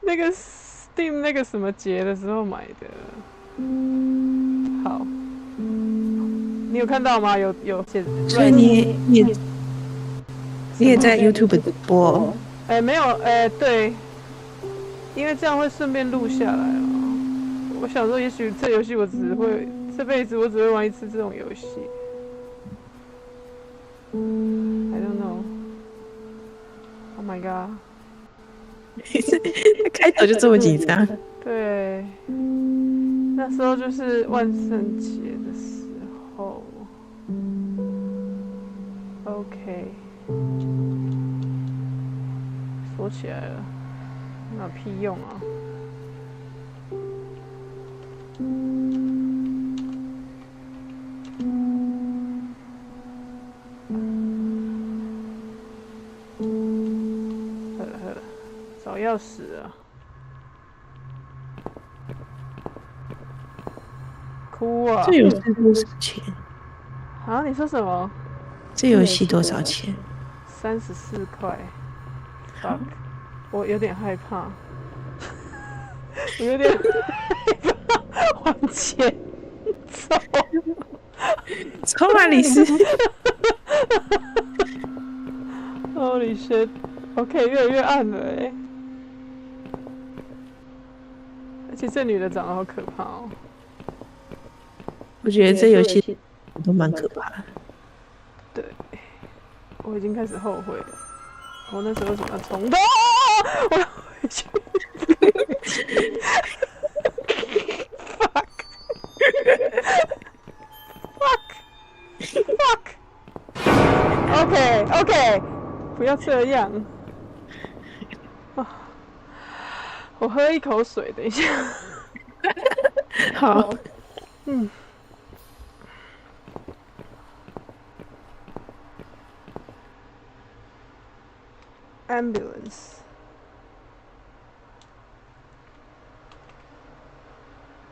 那个 Steam 那个什么节的时候买的。好，你有看到吗？有写。所以你也在 YouTube 播？没有，对，因为这样会顺便录下来了。我想说，也许这游戏我只会这辈子我只会玩一次这种游戏。I don't know. Oh my god. 开头就这么紧张。对，那时候就是万圣节的时候。OK， 锁起来了，那屁用啊！喝了，找钥匙啊！哭啊！这游戏多少钱？啊，你说什么？这游戏多少钱？34块。fuck， 我有点害怕，我有点害怕往前走。超马里斯。Holy shit！OK， 越来越暗了哎。而且这女的长得好可怕哦。我觉得这游戏都蛮可怕的。对，我已经开始后悔了。我那时候为什么要冲动？我要回去。fuck。OK， 不要这样。我喝一口水，等一下。好。Ambulance.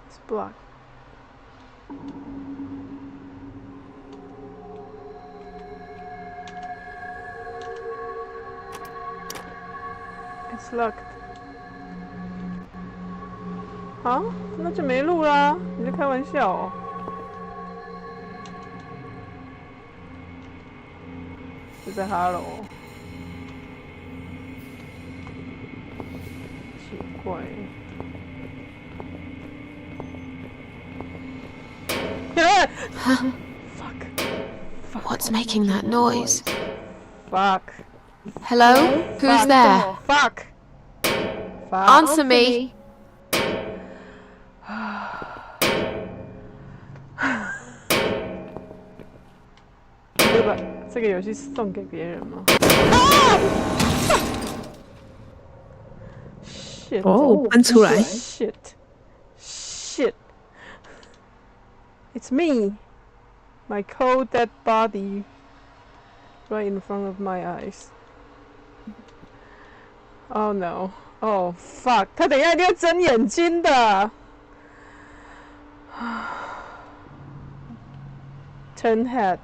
It's blocked. It's locked. 啊，那就没路啦！你在开玩笑哦？是在哈喽？奇怪。Fuck. What's making that noise? Fuck. Hello? Who's there? Fuck. Answer me. 可以把这个游戏送给别人吗？哦，搬出来。Shit. It's me. My cold dead body. Right in front of my eyes. Oh no. Oh fuck. 他等一下一定会睁眼睛的。Turn head.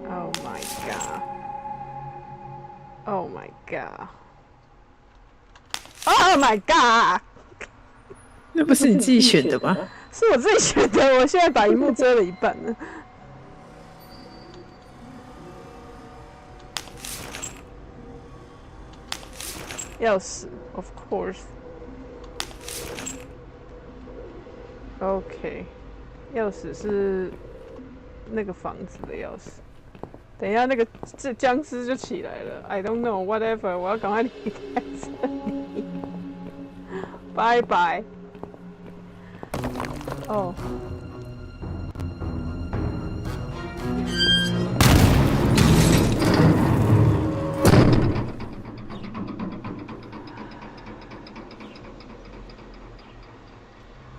Oh my god. Oh my god. Oh my god. 那不是你自己选的吗？是我自己选的，我现在把萤幕遮了一半了。钥匙 ，of course。OK， 钥匙是那个房子的钥匙。等一下，那个僵尸就起来了。I don't know, whatever。我要赶快离开这里。拜拜。哦。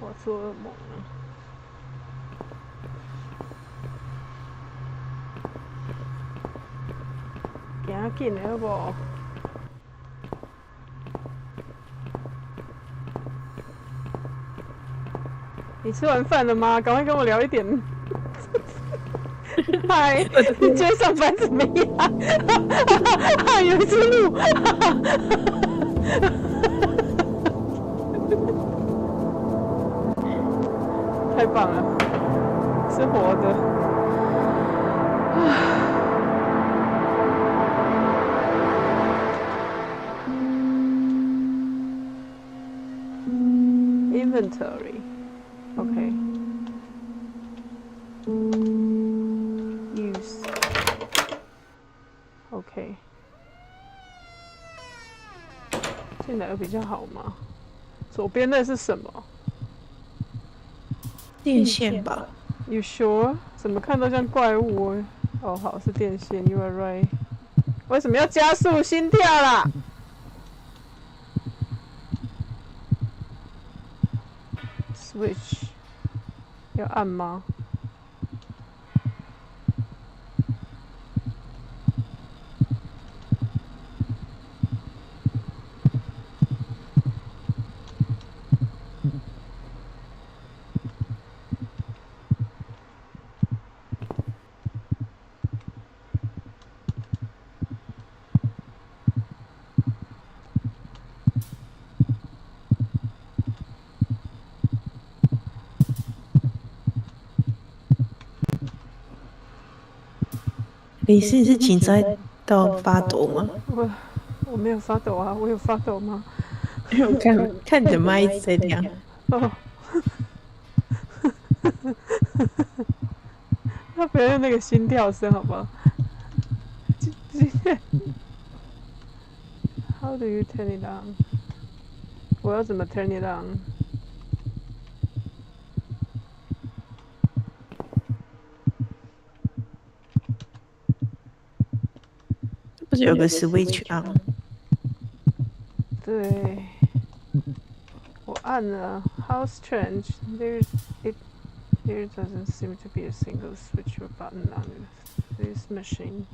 我做噩梦了。行紧的好不好？你吃完饭了吗？赶快跟我聊一点。嗨，你今天上班怎么样？嗨，有一只鹿，太棒了，是活的。Inventory, OK. Use, OK. 进来有比较好吗？左边那是什么？电线吧。You sure？ 怎么看都像怪物哦。哦，好，是电线。You are right。为什么要加速心跳啦？Switch， 要按吗？你是紧张到发抖吗？我没有发抖啊，我有发抖吗？我看你的麦一直在亮。哦，他不要用那个心跳声，好不好？How do you turn it on？ 我要怎么 turn it on？ 不是有个 switch on？ 对，我按了。How strange! There doesn't seem to be a single switch or button on this machine.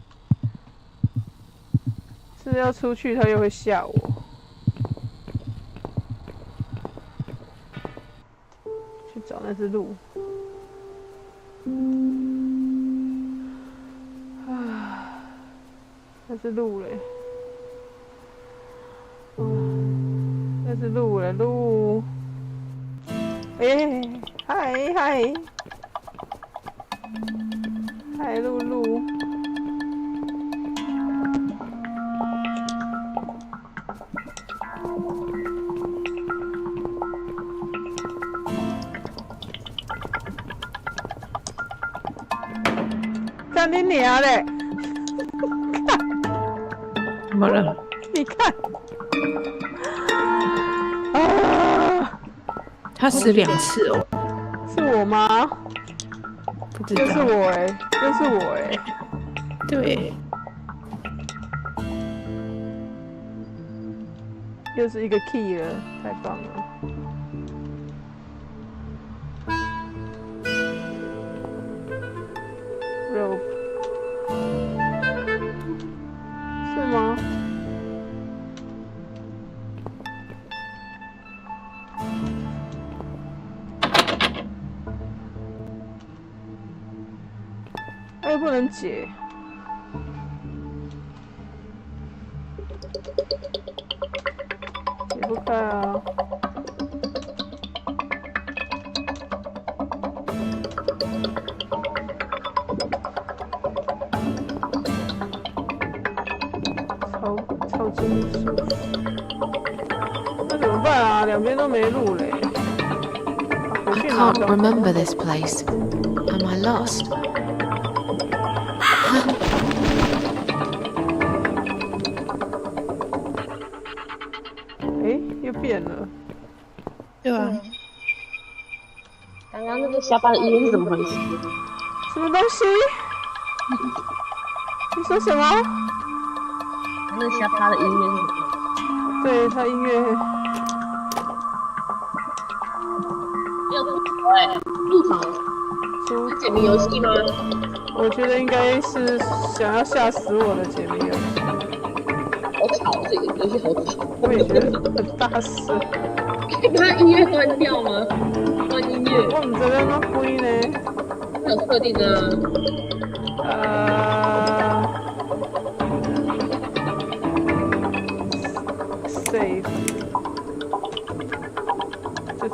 是要出去，他又会吓我。去找那只鹿。那只鹿嘞？那只鹿嘞，鹿。嗨，鹿鹿。看你娘嘞！怎么了？你看，啊！他死2次哦。是我吗？不知道。又是我又是我对。又是一个 key 了，太棒了。rope 是吗？又不能解。解不开啊！超金属，那怎么办啊？两边都没路嘞。I can't remember this place. Am I lost? 又变了。对吧？刚刚那个下巴的音乐是怎么回事？什么东西？你说什么？那下巴的音乐是什么？对，他音乐。没有入场是解谜游戏吗？我觉得应该是想要吓死我的解谜游戏。好吵，这个游戏好吵。我也觉得很大声。可以把它音乐关掉吗？关音乐。我唔知道怎么关呢？它有设定啊。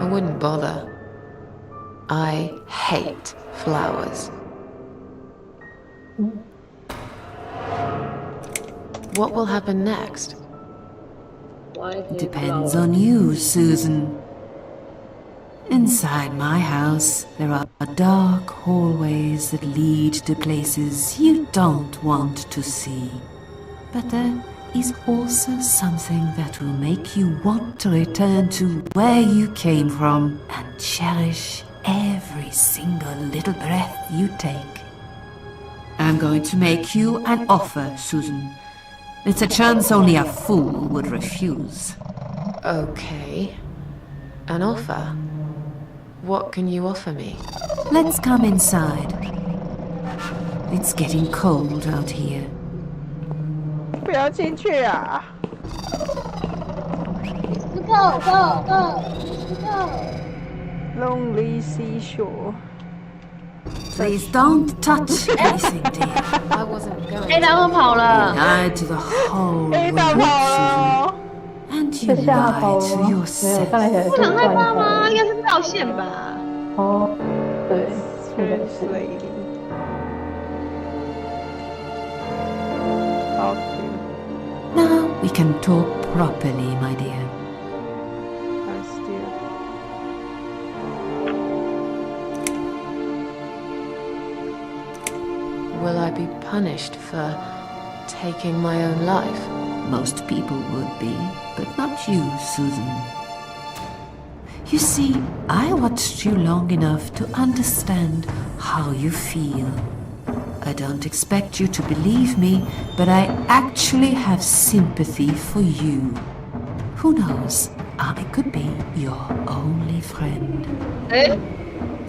I wouldn't bother. I hate flowers. What will happen next? Depends on you, Susan. Inside my house, there are dark hallways that lead to places you don't want to see. But there is also something that will make you want to return to where you came from and cherish every single little breath you take. I'm going to make you an offer, Susan. It's a chance only a fool would refuse. Okay. An offer? What can you offer me? Let's come inside. It's getting cold out here. 不要进去啊 Go, go, go, go.！Lonely seashore。 Please don't touch anything, dear. I wasn't going 黑大都跑 You 了， lied to the whole 黑大 world, 跑了 Susan. And you 被吓跑 lied 了 to 吗？没有， yourself. 看起来就不很害怕吗？断应该是掉线吧。哦，对，应该 Strange 是。 lady。好 Now we can talk properly, my dear. I still. Will I be punished for taking my own life? Most people would be, but not you, Susan. You see, I watched you long enough to understand how you feel. I don't expect you to believe me, but I actually have sympathy for you. Who knows? I could be your only friend. 哎，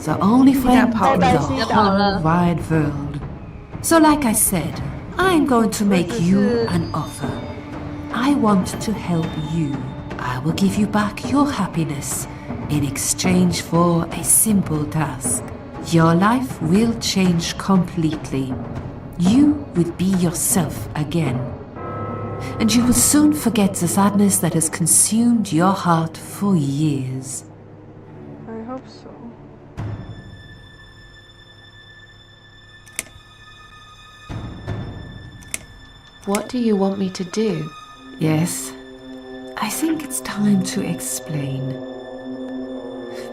The only friend Paula. in the whole wide world. So like I said, I'm going to make you an offer. I want to help you. I will give you back your happiness in exchange for a simple task. Your life will change completely. You will be yourself again. And you will soon forget the sadness that has consumed your heart for years. I hope so. What do you want me to do? Yes, I think it's time to explain.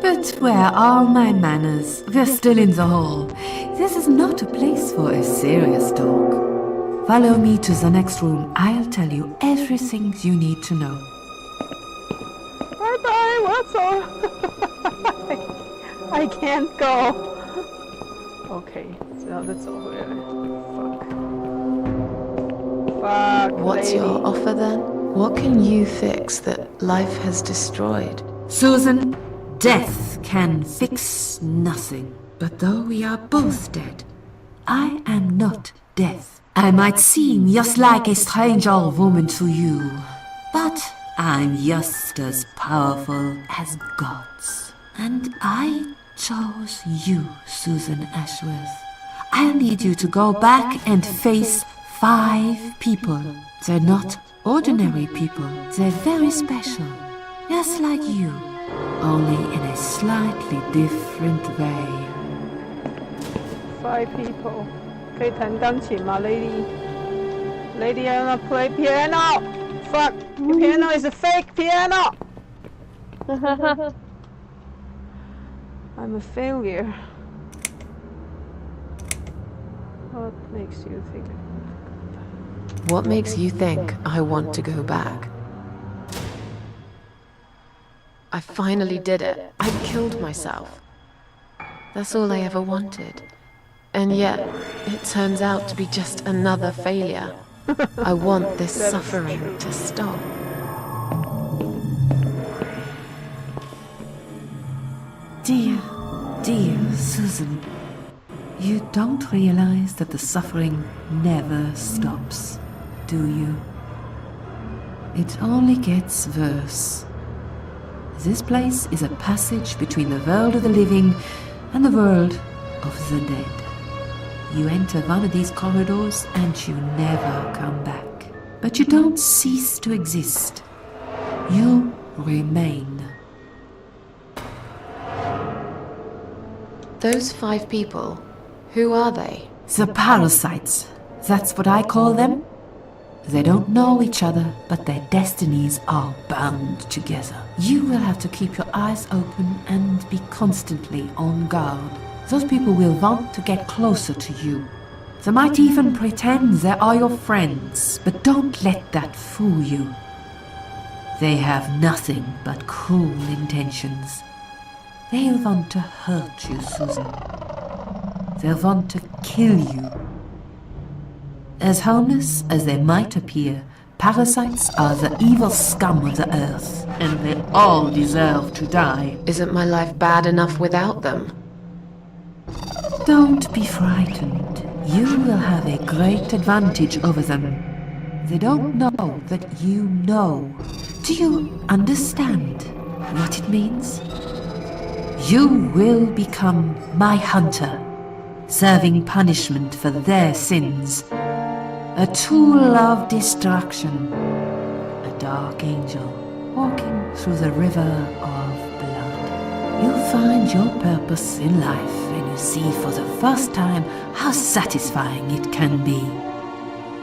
But where are my manners? We're still in the hall. This is not a place for a serious talk. Follow me to the next room. I'll tell you everything you need to know. Bye bye. What's all? I can't go. Okay, 只好再走回来。Fuck. What's lady. your offer then? What can you fix that life has destroyed? Susan, death can fix nothing. But though we are both dead, I am not death. I might seem just like a strange old woman to you, but I'm just as powerful as gods. And I chose you, Susan Ashworth. I need you to go back and face 5 people. They're not ordinary people. They're very special. Just like you, only in a slightly different way. 5 people. 可以弹钢琴吗 ，Lady? Lady, I wanna play piano. Fuck, the piano is a fake piano. I'm a failure. What makes you think? What makes you think I want to go back? I finally did it. I killed myself. That's all I ever wanted. And yet, it turns out to be just another failure. I want this suffering to stop. Dear, dear Susan, you don't realize that the suffering never stops, do you? It only gets worse. This place is a passage between the world of the living and the world of the dead. You enter one of these corridors and you never come back. But you don't cease to exist. You remain. Those 5 people, who are they? The parasites. That's what I call them. They don't know each other, but their destinies are bound together. You will have to keep your eyes open and be constantly on guard. Those people will want to get closer to you. They might even pretend they are your friends, but don't let that fool you. They have nothing but cruel intentions. They'll want to hurt you, Susan. They'll want to kill you. As harmless as they might appear, parasites are the evil scum of the earth, and they all deserve to die. Isn't my life bad enough without them? Don't be frightened. You will have a great advantage over them. They don't know that you know. Do you understand what it means? You will become my hunter, serving punishment for their sins. A tool of destruction. A dark angel walking through the river of blood. You'll find your purpose in life when you see for the first time how satisfying it can be.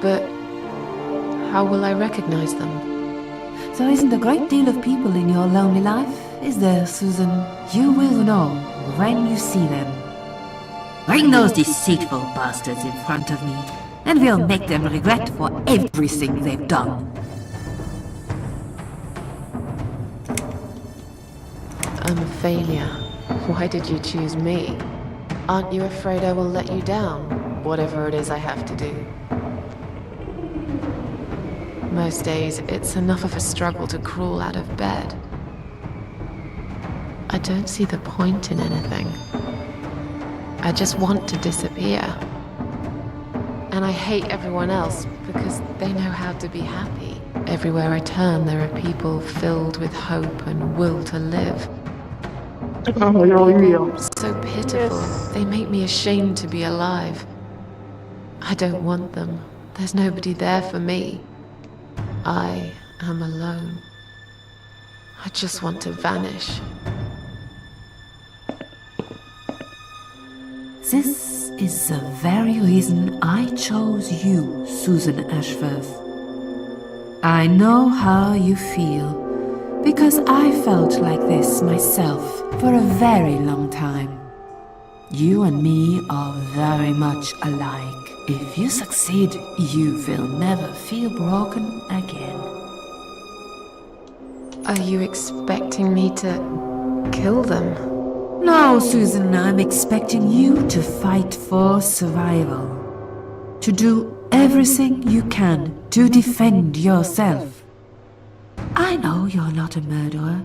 But how will I recognize them? There isn't a great deal of people in your lonely life, is there, Susan? You will know when you see them. Bring those deceitful bastards in front of me, and we'll make them regret for everything they've done. I'm a failure. Why did you choose me? Aren't you afraid I will let you down, whatever it is I have to do? Most days, it's enough of a struggle to crawl out of bed. I don't see the point in anything. I just want to disappear. And I hate everyone else because they know how to be happy. Everywhere I turn, there are people filled with hope and will to live. So pitiful. They make me ashamed to be alive. I don't want them. There's nobody there for me. I am alone. I just want to vanish. This is the very reason I chose you, Susan Ashworth. I know how you feel, because I felt like this myself for a very long time. You and me are very much alike. If you succeed, you will never feel broken again. Are you expecting me to kill them? No, Susan, I'm expecting you to fight for survival. To do everything you can to defend yourself. I know you're not a murderer.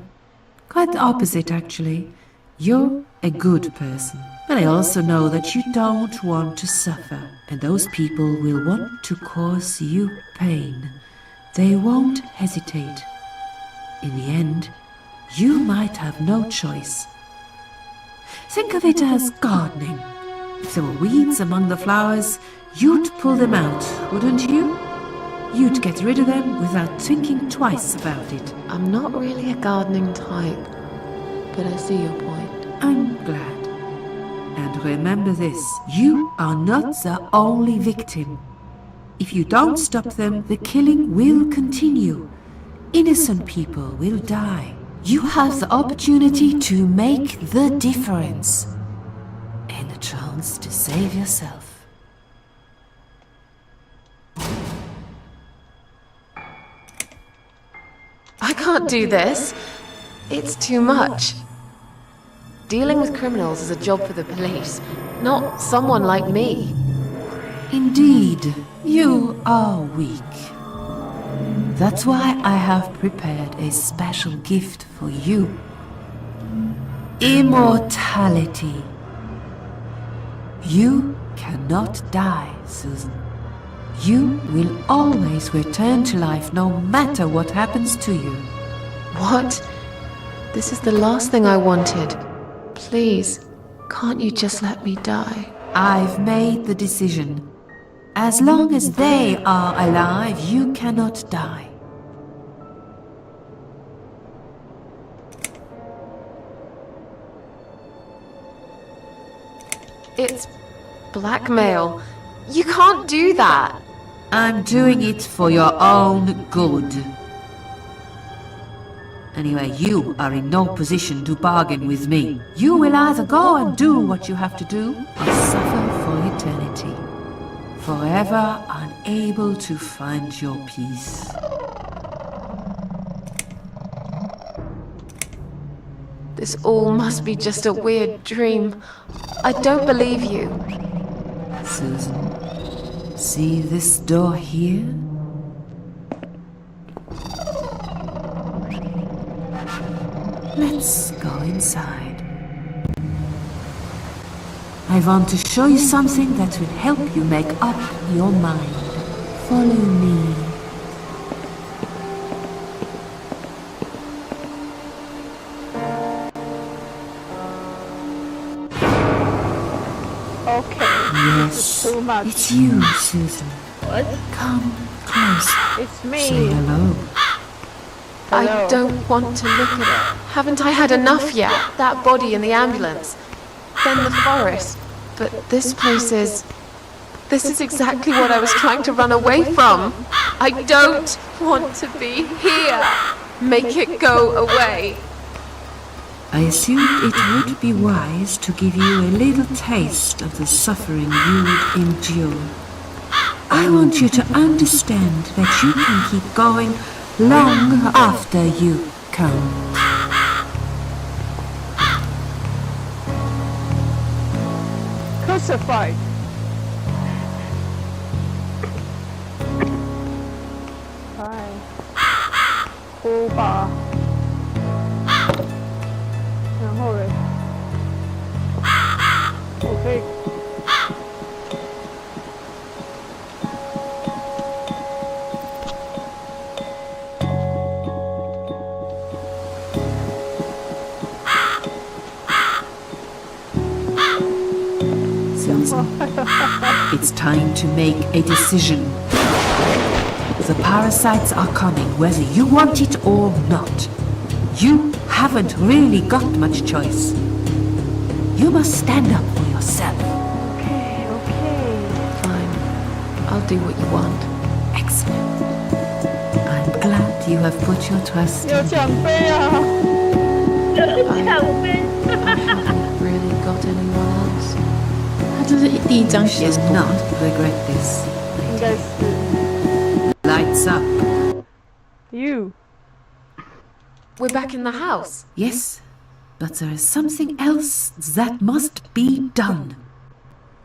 Quite the opposite, actually. You're a good person. But I also know that you don't want to suffer. And those people will want to cause you pain. They won't hesitate. In the end, you might have no choice. Think of it as gardening. If there were weeds among the flowers, you'd pull them out, wouldn't you? You'd get rid of them without thinking twice about it. I'm not really a gardening type, but I see your point. I'm glad. And remember this, you are not the only victim. If you don't stop them, the killing will continue. Innocent people will die. You have the opportunity to make the difference. And a chance to save yourself. I can't do this. It's too much. Dealing with criminals is a job for the police, not someone like me. Indeed, you are weak. That's why I have prepared a special gift for you. Immortality. You cannot die, Susan. You will always return to life no matter what happens to you. What? This is the last thing I wanted. Please, can't you just let me die? I've made the decision. As long as they are alive, you cannot die. It's blackmail. You can't do that. I'm doing it for your own good. Anyway, you are in no position to bargain with me. You will either go and do what you have to do, or suffer for eternity. Forever unable to find your peace. This all must be just a weird dream. I don't believe you. Susan, see this door here? Let's go inside. I want to show you something that will help you make up your mind. Follow me. Okay. Yes, Too much. it's you, Susan. What? Come close. It's me. Say hello. I don't want to look at it. Haven't I had enough yet? That body in the ambulance. Then the forest. But this place is... This is exactly what I was trying to run away from. I don't want to be here. Make it go away. I assumed it would be wise to give you a little taste of the suffering you would endure. I want you to understand that you can keep going long after you come. Crucified. Hi. 哭吧。然后嘞，我可以。Susan, it's time to make a decision. The parasites are coming, whether you want it or not. You haven't really got much choice. You must stand up for yourself. Okay. Fine. I'll do what you want. Excellent. I'm glad you have put your trust 有 in 奖杯啊！奖杯。 I haven't really got anyone else. 他就是第一张 You 写 shall not regret this. 应该是 Lights up. you。 We're back in the house. Yes, but there is something else that must be done.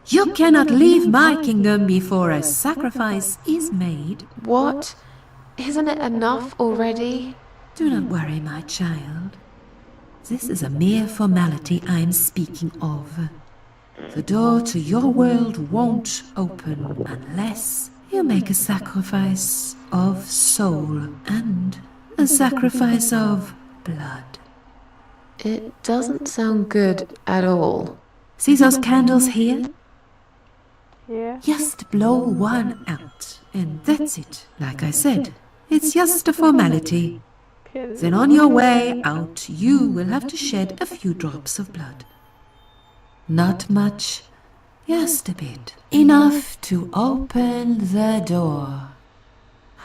You cannot leave my kingdom before a sacrifice is made. What? Isn't it enough already? Do not worry, my child. This is a mere formality I'm speaking of. The door to your world won't open unless you make a sacrifice of soul and a sacrifice of blood. It doesn't sound good at all. See those candles here? Yeah. Just blow one out, and that's it. Like I said, it's just a formality. 骗人。 Then on your way out, you will have to shed a few drops of blood. Not much, just a bit. Enough to open the door.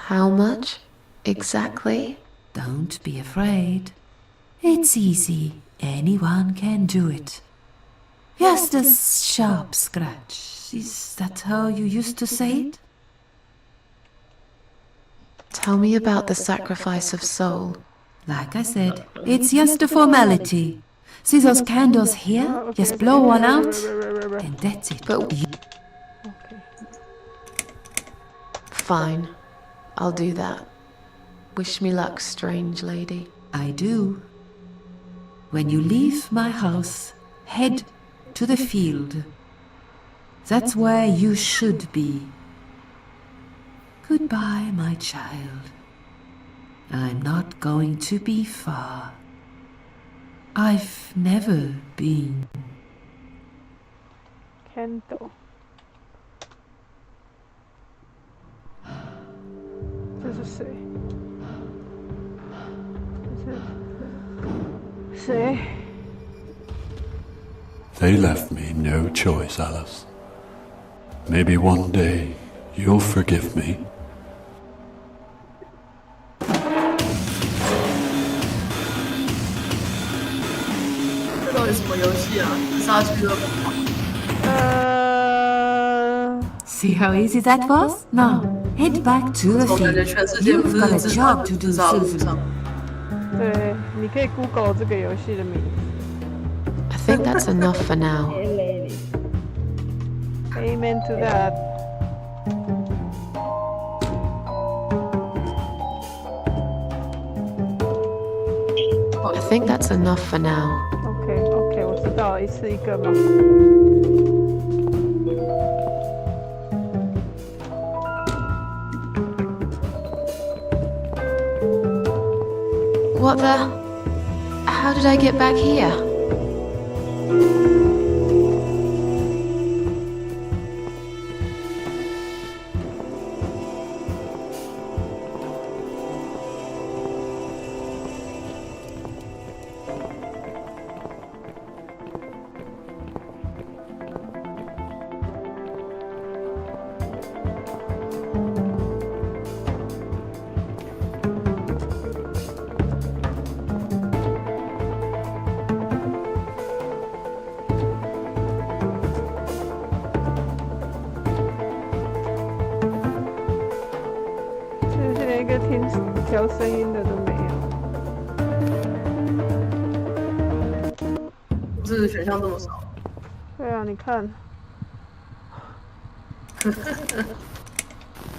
How much? Exactly? Don't be afraid. It's easy. Anyone can do it. Just a sharp scratch. Is that how you used to say it? Tell me about the sacrifice of soul. Like I said, it's just a formality. See those candles here? Just blow one out, and that's it. But fine. I'll do that. Wish me luck, strange lady. I do. When you leave my house, head to the field. That's where you should be. Goodbye, my child. I'm not going to be far. I've never been. Candle。这是谁？这是谁？ They left me no choice, Alice. Maybe one day you'll forgive me. 这到底什么游戏啊？自杀俱乐部。See how easy that was? Now, head back to the 我感觉 field. 全世界不 You've got a 是自 job to do, 杀路 Susan. 上。对，你可以 Google 这个游戏的名字。I think that's enough for now. Amen to that. I think that's enough for now. OK， 我知道了，一次一个嘛。What the? How did I get back here?连一个听调声音的都没有。不是选项这么少。对啊，你看，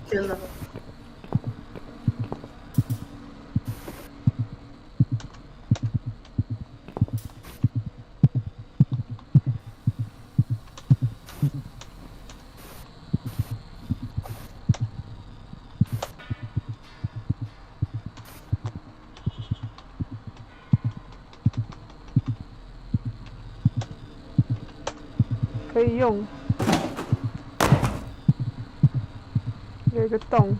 天哪！可以用，有一个洞。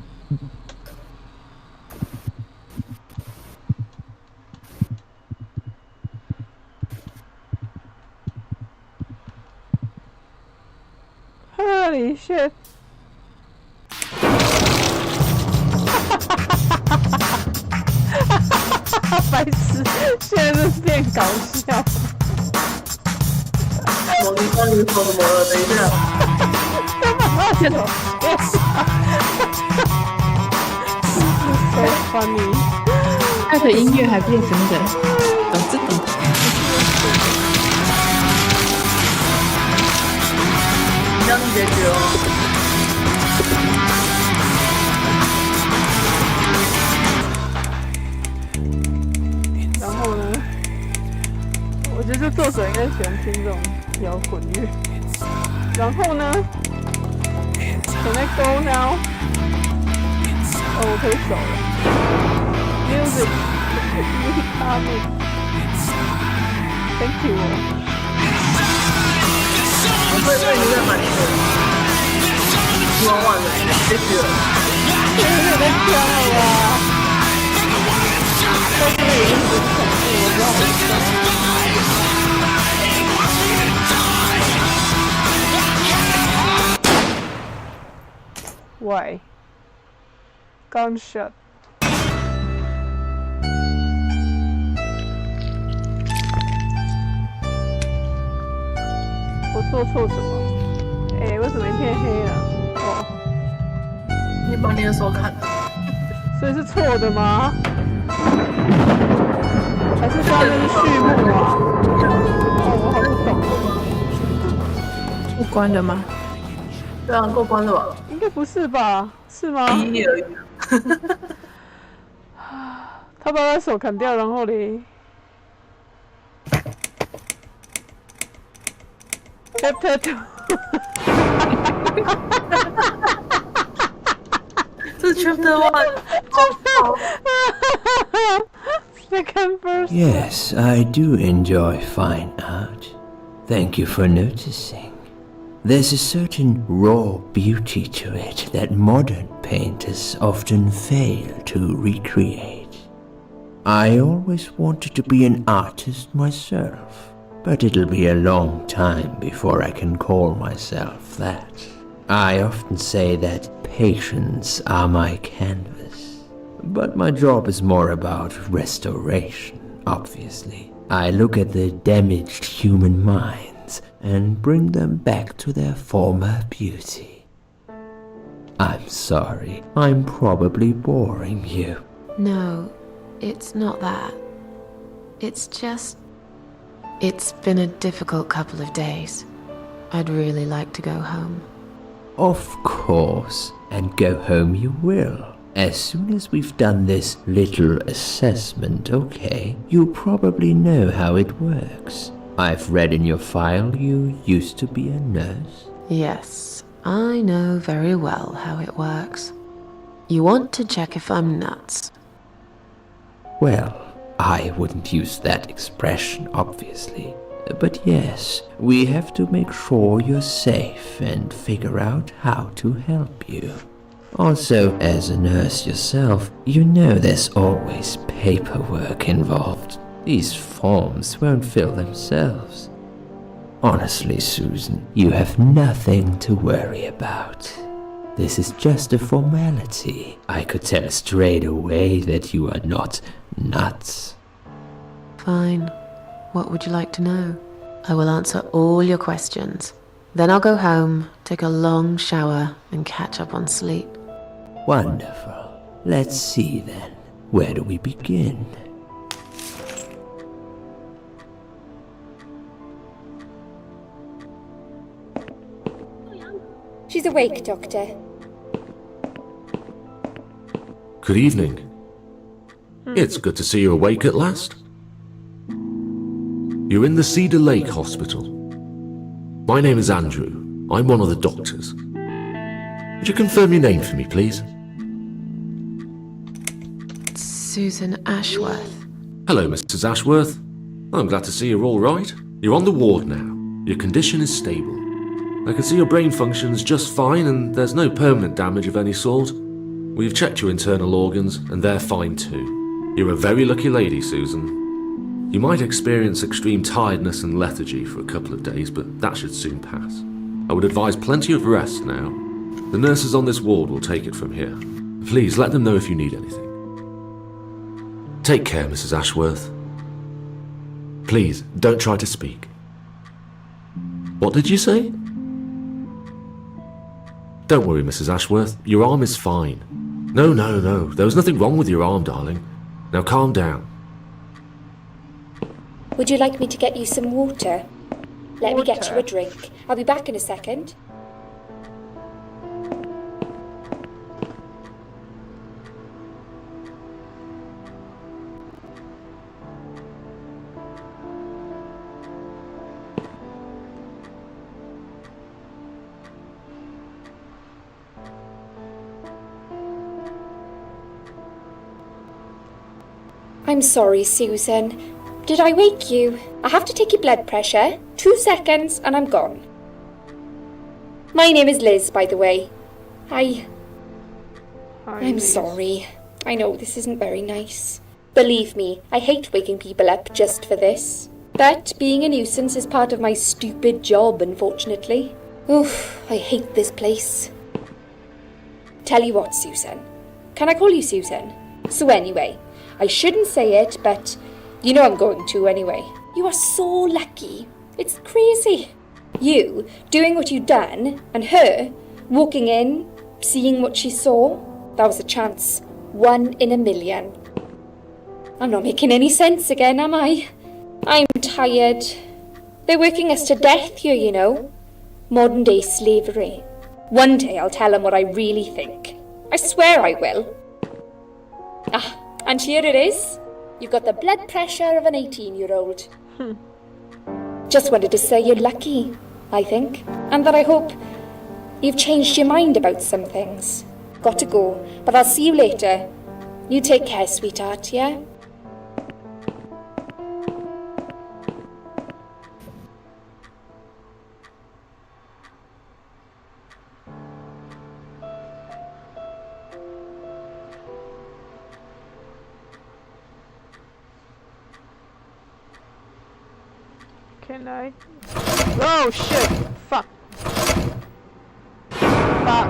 Holy shit！ 白痴，现在这是变搞笑。我你刚你说什么了？等一下。天哪！So funny！ 它的音乐还变成的，懂这懂。你这样子结局哦。然后呢？我觉得这作者应该喜欢听这种摇滚乐。然后呢 ？Can I go now？ 哦，我可以走了。Music， coming。Thank you。我对你在满意的。希望的，结局了。有点跳了吧？但是已经不恐怖，我不知道为什么。Why? Gunshot. 我做错什么？哎，为什么一片黑啊？哦，你把你的手砍了，所以是错的吗？还是说这是序幕啊？哦，我好不懂。过关了吗？对啊，过关了吧？应该不是吧？是吗？第一页而已。他把他手砍掉，然后嘞 ，Chapter 2。这是 Chapter 1。Second verse. Yes, I do enjoy fine art. Thank you for noticing. There's a certain raw beauty to it that modern painters often fail to recreate. I always wanted to be an artist myself, but it'll be a long time before I can call myself that. I often say that patients are my canvas, but my job is more about restoration, obviously. I look at the damaged human minds and bring them back to their former beauty. I'm sorry, I'm probably boring you. No, it's not that. It's just... It's been a difficult couple of days. I'd really like to go home. Of course, and go home you will. As soon as we've done this little assessment, okay? You probably know how it works. I've read in your file you used to be a nurse. Yes, I know very well how it works. You want to check if I'm nuts. Well, I wouldn't use that expression, obviously. But yes, we have to make sure you're safe and figure out how to help you. Also, as a nurse yourself, you know there's always paperwork involved. These forms won't fill themselves. Honestly, Susan, you have nothing to worry about. This is just a formality. I could tell straight away that you are not nuts. Fine. What would you like to know? I will answer all your questions. Then I'll go home, take a long shower, and catch up on sleep. Wonderful. Let's see then. Where do we begin? She's awake, Doctor. Good evening. It's good to see you awake at last. You're in the Cedar Lake Hospital. My name is Andrew. I'm one of the doctors. Would you confirm your name for me, please? Susan Ashworth. Hello, Mrs. Ashworth. I'm glad to see you're all right. You're on the ward now. Your condition is stable. I can see your brain functions just fine and there's no permanent damage of any sort. We've checked your internal organs and they're fine too. You're a very lucky lady, Susan. You might experience extreme tiredness and lethargy for a couple of days, but that should soon pass. I would advise plenty of rest now. The nurses on this ward will take it from here. Please let them know if you need anything. Take care, Mrs. Ashworth. Please, don't try to speak. What did you say? Don't worry, Mrs. Ashworth. Your arm is fine. No. There was nothing wrong with your arm, darling. Now calm down. Would you like me to get you some water? Let me get you a drink. I'll be back in a second. I'm sorry, Susan. Did I wake you? I have to take your blood pressure. 2 seconds and I'm gone. My name is Liz, by the way. I'm Liz. sorry. I know this isn't very nice. Believe me, I hate waking people up just for this. But being a nuisance is part of my stupid job, unfortunately. Oof, I hate this place. Tell you what, Susan. Can I call you Susan? So anyway, I shouldn't say it, but you know I'm going to anyway. You are so lucky. It's crazy. You doing what you've done, and her walking in, seeing what she saw. That was a chance. 1 in a million. I'm not making any sense again, am I? I'm tired. They're working us to death here, you know. Modern day slavery. One day I'll tell them what I really think. I swear I will. Ah, and here it is. You've got the blood pressure of an 18-year-old. Just wanted to say you're lucky, I think. And that I hope you've changed your mind about some things. Got to go, but I'll see you later. You take care, sweetheart, yeah? Can I? Oh shit! Fuck! Fuck!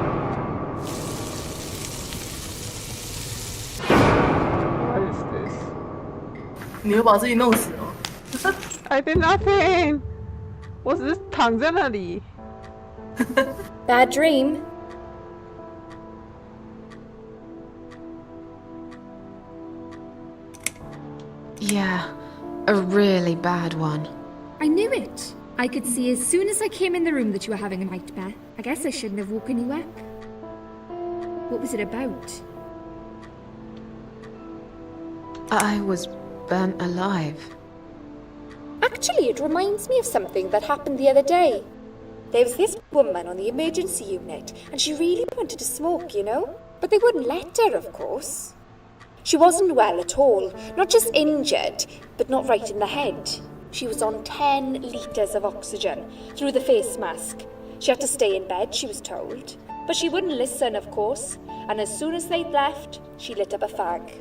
What is this? 你会把自己弄死哦。I did nothing. 我只是躺在那里。Bad dream. Yeah, a really bad one. I knew it. I could see as soon as I came in the room that you were having a nightmare. I guess I shouldn't have woken you up. What was it about? I was burnt alive. Actually, it reminds me of something that happened the other day. There was this woman on the emergency unit, and she really wanted to smoke, you know? But they wouldn't let her, of course. She wasn't well at all, not just injured, but not right in the head. She was on 10 litres of oxygen through the face mask. She had to stay in bed, she was told. But she wouldn't listen, of course, and as soon as they'd left, she lit up a fag.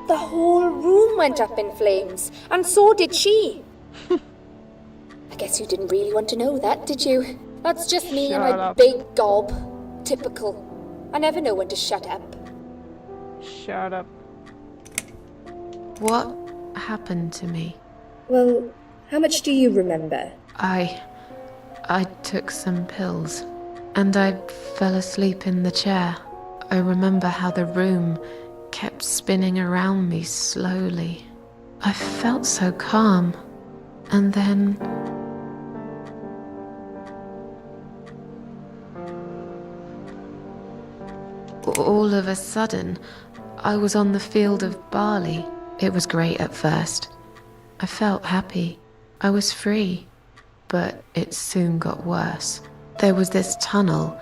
The whole room went up in flames, and so did she. I guess you didn't really want to know that, did you? That's just me and my big gob. Typical. I never know when to shut up. Shut up. What happened to me? Well, how much do you remember? I took some pills, and I fell asleep in the chair. I remember how the room kept spinning around me slowly. I felt so calm, and then... all of a sudden, I was on the field of barley. It was great at first. I felt happy. I was free. But it soon got worse. There was this tunnel,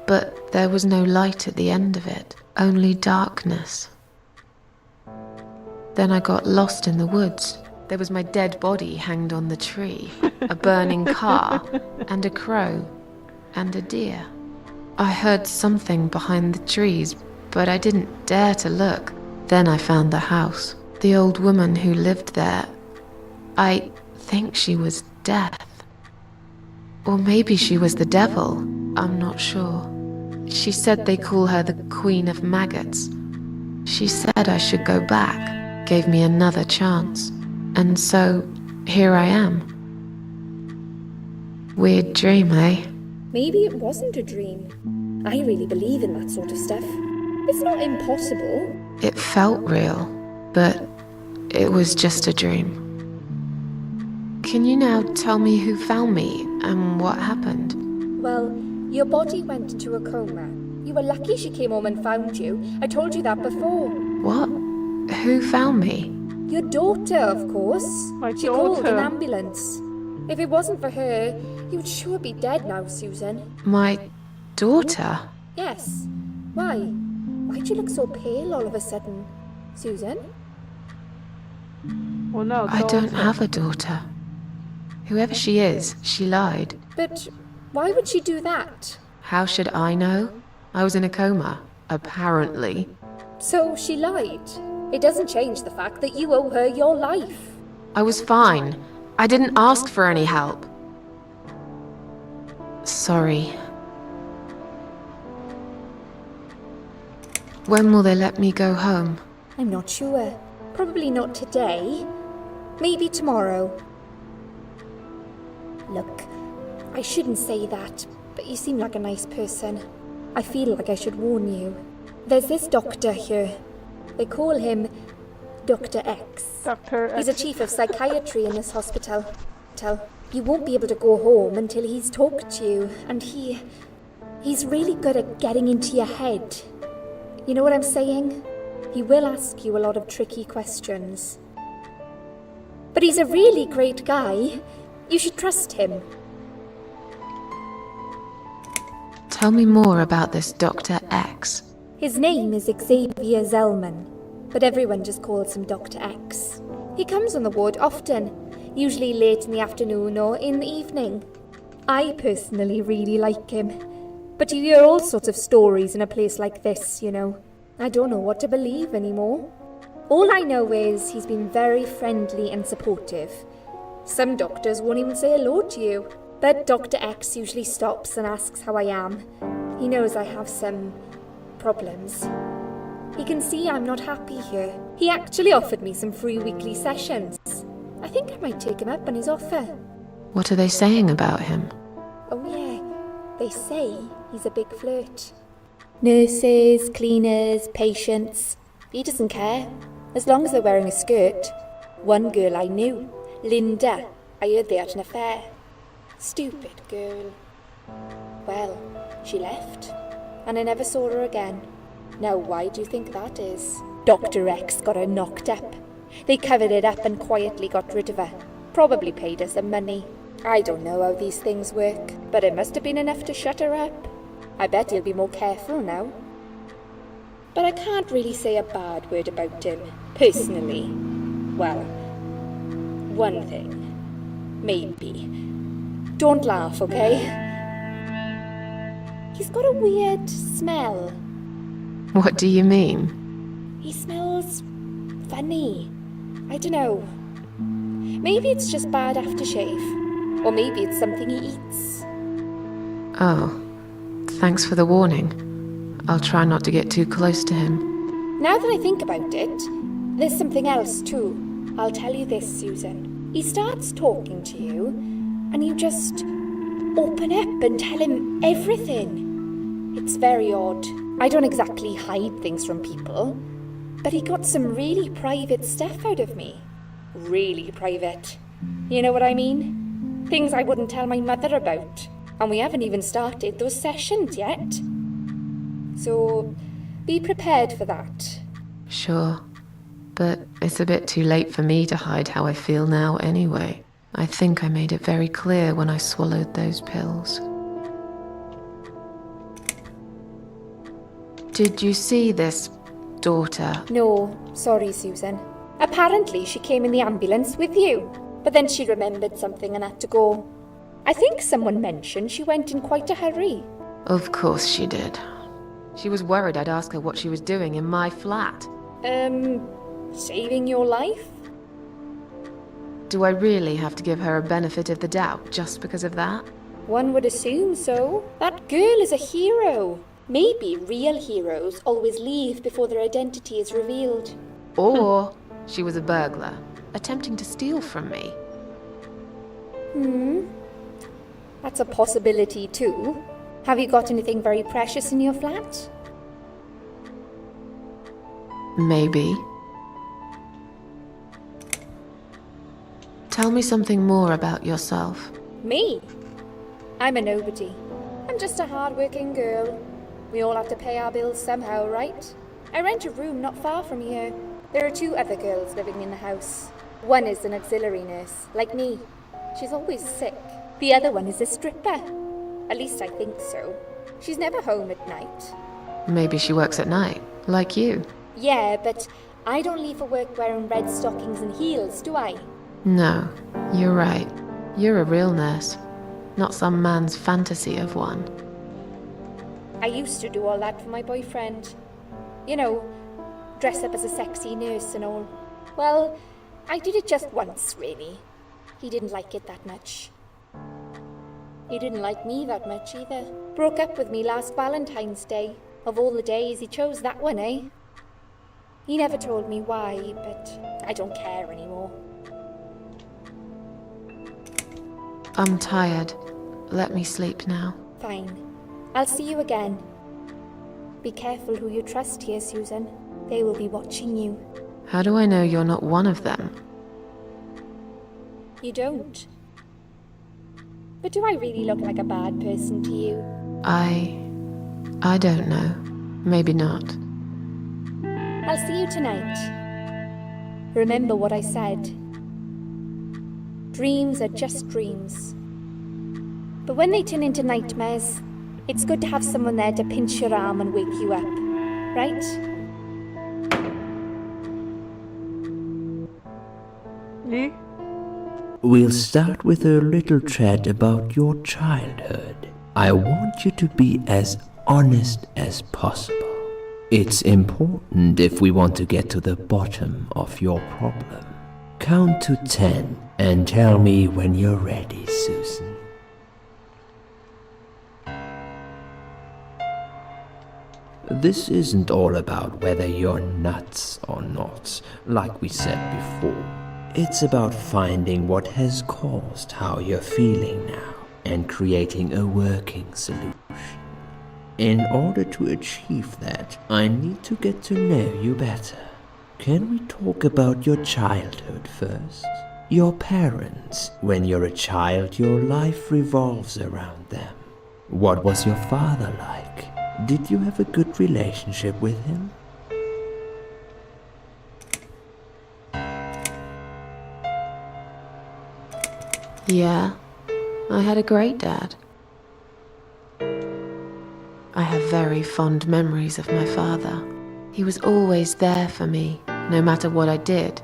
but there was no light at the end of it, only darkness. Then I got lost in the woods. There was my dead body hanged on the tree, a burning car, and a crow, and a deer. I heard something behind the trees, but I didn't dare to look. Then I found the house. The old woman who lived there, I think she was Death. Or maybe she was the devil, I'm not sure. She said they call her the Queen of Maggots. She said I should go back, gave me another chance. And so, here I am. Weird dream, eh? Maybe it wasn't a dream. I really believe in that sort of stuff. It's not impossible. It felt real, but it was just a dream. Can you now tell me who found me and what happened? Well, your body went into a coma. You were lucky she came home and found you. I told you that before. What? Who found me? Your daughter, of course. She called an ambulance. If it wasn't for her, you'd sure be dead now, Susan. My daughter? Yes. Why? Why'd you look so pale all of a sudden, Susan? Well, no, I don't have a daughter. Whoever she is, she lied. But why would she do that? How should I know? I was in a coma, apparently. So she lied. It doesn't change the fact that you owe her your life. I was fine. I didn't ask for any help. Sorry. When will they let me go home? I'm not sure. Probably not today. Maybe tomorrow. Look, I shouldn't say that, but you seem like a nice person. I feel like I should warn you. There's this doctor here. They call him Dr. X. Dr. X. He's a chief of psychiatry in this hospital. You won't be able to go home until he's talked to you, and he's really good at getting into your head. You know what I'm saying? He will ask you a lot of tricky questions. But he's a really great guy. You should trust him. Tell me more about this Dr. X. His name is Xavier Zellman, but everyone just calls him Dr. X. He comes on the ward often, usually late in the afternoon or in the evening. I personally really like him, but you hear all sorts of stories in a place like this, you know. I don't know what to believe anymore. All I know is he's been very friendly and supportive. Some doctors won't even say hello to you. But Dr. X usually stops and asks how I am. He knows I have some problems. He can see I'm not happy here. He actually offered me some free weekly sessions. I think I might take him up on his offer. What are they saying about him? Oh yeah, they say he's a big flirt. Nurses, cleaners, patients. He doesn't care, as long as they're wearing a skirt. One girl I knew, Linda, I heard they had an affair. Stupid girl. Well, she left, and I never saw her again. Now why do you think that is? Dr. X got her knocked up. They covered it up and quietly got rid of her. Probably paid her some money. I don't know how these things work, but it must have been enough to shut her up. I bet he'll be more careful now. But I can't really say a bad word about him, personally. Well, one thing. Maybe. Don't laugh, okay? He's got a weird smell. What do you mean? He smells funny. I don't know. Maybe it's just bad aftershave. Or maybe it's something he eats. Oh, thanks for the warning. I'll try not to get too close to him. Now that I think about it, there's something else too. I'll tell you this, Susan. He starts talking to you, and you just open up and tell him everything. It's very odd. I don't exactly hide things from people, but he got some really private stuff out of me. Really private. You know what I mean? Things I wouldn't tell my mother about. And we haven't even started those sessions yet. So, be prepared for that. Sure. But it's a bit too late for me to hide how I feel now anyway. I think I made it very clear when I swallowed those pills. Did you see this daughter? No, sorry, Susan. Apparently she came in the ambulance with you, but then she remembered something and had to go. I think someone mentioned she went in quite a hurry. Of course she did. She was worried I'd ask her what she was doing in my flat. Saving your life? Do I really have to give her a benefit of the doubt just because of that? One would assume so. That girl is a hero. Maybe real heroes always leave before their identity is revealed. Or she was a burglar, attempting to steal from me. That's a possibility too. Have you got anything very precious in your flat? Maybe. Tell me something more about yourself. Me? I'm a nobody. I'm just a hard-working girl. We all have to pay our bills somehow, right? I rent a room not far from here. There are 2 other girls living in the house. One is an auxiliary nurse, like me. She's always sick. The other one is a stripper. At least I think so. She's never home at night. Maybe she works at night, like you. Yeah, but I don't leave for work wearing red stockings and heels, do I? No, you're right. You're a real nurse, not some man's fantasy of one. I used to do all that for my boyfriend. You know, dress up as a sexy nurse and all. Well, I did it just once, really. He didn't like it that much. He didn't like me that much either. Broke up with me last Valentine's Day. Of all the days, he chose that one, eh? He never told me why, but I don't care anymore. I'm tired. Let me sleep now. Fine. I'll see you again. Be careful who you trust here, Susan. They will be watching you. How do I know you're not one of them? You don't. But do I really look like a bad person to you? I don't know. Maybe not. I'll see you tonight. Remember what I said. Dreams are just dreams. But when they turn into nightmares, it's good to have someone there to pinch your arm and wake you up, right? Lee? We'll start with a little chat about your childhood. I want you to be as honest as possible. It's important if we want to get to the bottom of your problem. Count to 10 And tell me when you're ready, Susan. This isn't all about whether you're nuts or not, like we said before. It's about finding what has caused how you're feeling now and creating a working solution. In order to achieve that, I need to get to know you better. Can we talk about your childhood first? Your parents. When you're a child, your life revolves around them. What was your father like? Did you have a good relationship with him? Yeah, I had a great dad. I have very fond memories of my father. He was always there for me, no matter what I did.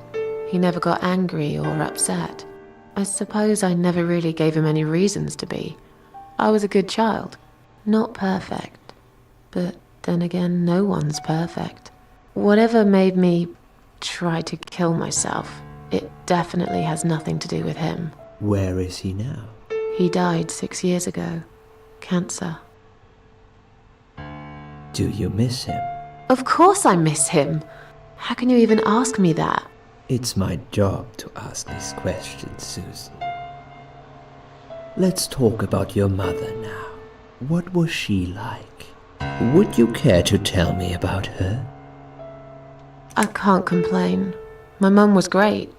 He never got angry or upset. I suppose I never really gave him any reasons to be. I was a good child. Not perfect. But then again, no one's perfect. Whatever made me try to kill myself, it definitely has nothing to do with him. Where is he now? He died 6 years ago. Cancer. Do you miss him? Of course I miss him. How can you even ask me that? It's my job to ask these questions, Susan. Let's talk about your mother now. What was she like? Would you care to tell me about her? I can't complain. My mum was great.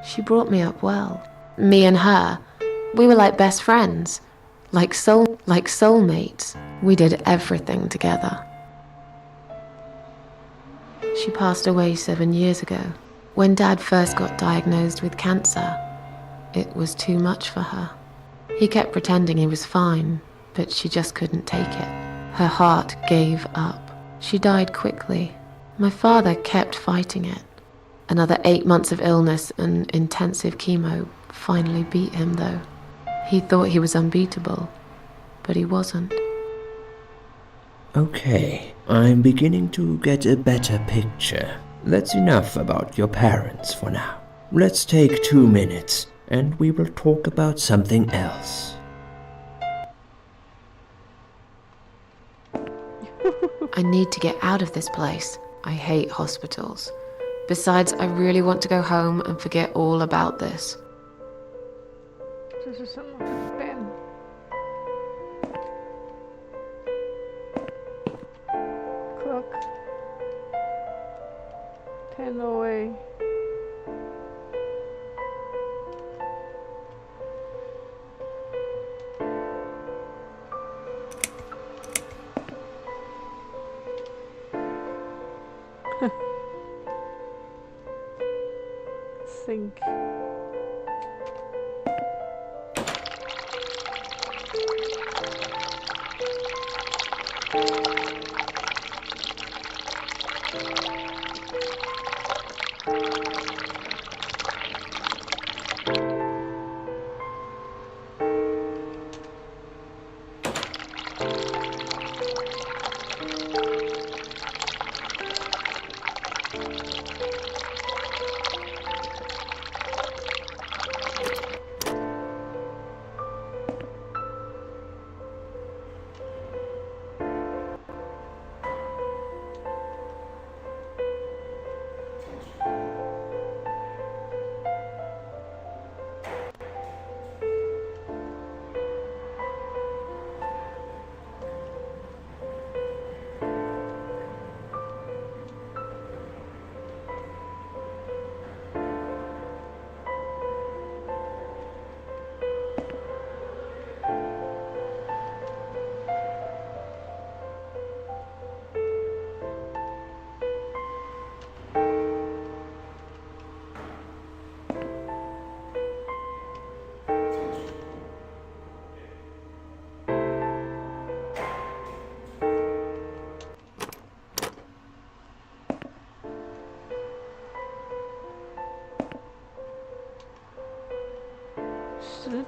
She brought me up well. Me and her, we were like best friends. Like soulmates. We did everything together. She passed away 7 years ago. When Dad first got diagnosed with cancer, it was too much for her. He kept pretending he was fine, but she just couldn't take it. Her heart gave up. She died quickly. My father kept fighting it. Another 8 months of illness and intensive chemo finally beat him, though. He thought he was unbeatable, but he wasn't. Okay, I'm beginning to get a better picture. That's enough about your parents for now. Let's take 2 minutes, and we will talk about something else. I need to get out of this place. I hate hospitals. Besides, I really want to go home and forget all about this. 这是什么 ？Ben Clock 10:08 Think.10:08 11:40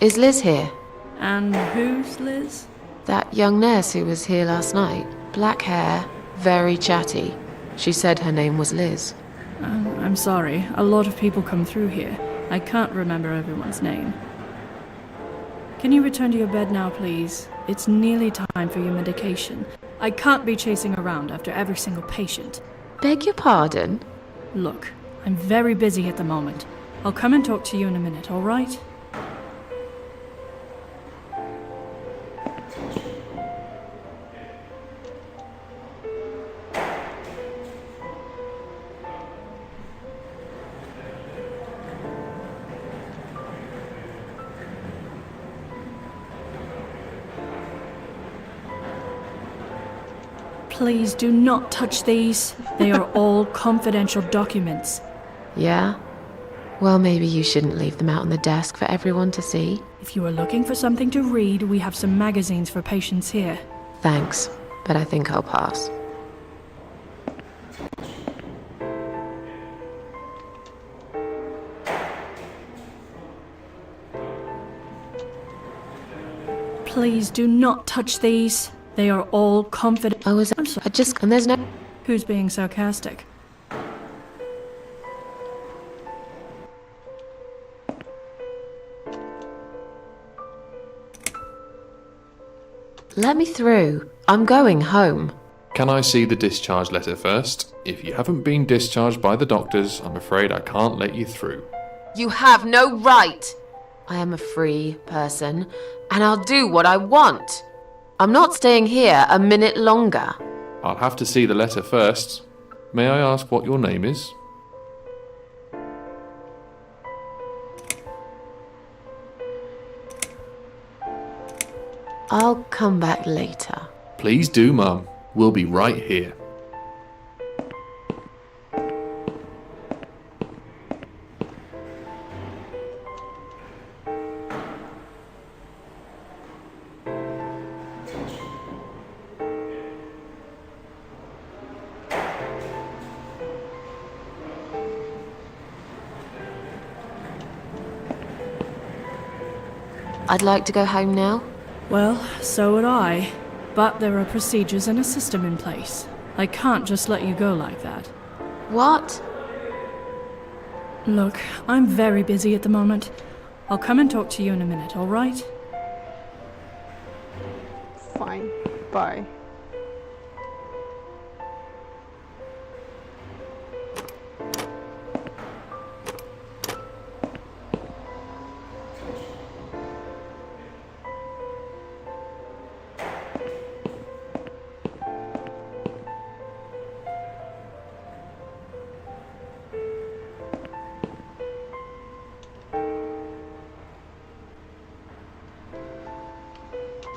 Is Liz here? And who's Liz? That young nurse who was here last night. Black hair, very chatty. She said her name was Liz. I'm sorry. A lot of people come through here. I can't remember everyone's name. Can you return to your bed now, please? It's nearly time for your medication. I can't be chasing around after every single patient. Beg your pardon? Look, I'm very busy at the moment. I'll come and talk to you in a minute, all right? Please do not touch these. They are all confidential documents. Yeah? Well, maybe you shouldn't leave them out on the desk for everyone to see. If you are looking for something to read, we have some magazines for patients here. Thanks, but I think I'll pass. Please do not touch these. They are all confident. Oh, is it? I'm sorry. And there's no... Who's being sarcastic? Let me through. I'm going home. Can I see the discharge letter first? If you haven't been discharged by the doctors, I'm afraid I can't let you through. You have no right! I am a free person, and I'll do what I want. I'm not staying here a minute longer. I'll have to see the letter first. May I ask what your name is? I'll come back later. Please do, Mum. We'll be right here. I'd like to go home now. Well, so would I. But there are procedures and a system in place. I can't just let you go like that. What? Look, I'm very busy at the moment. I'll come and talk to you in a minute, all right? Fine. Bye.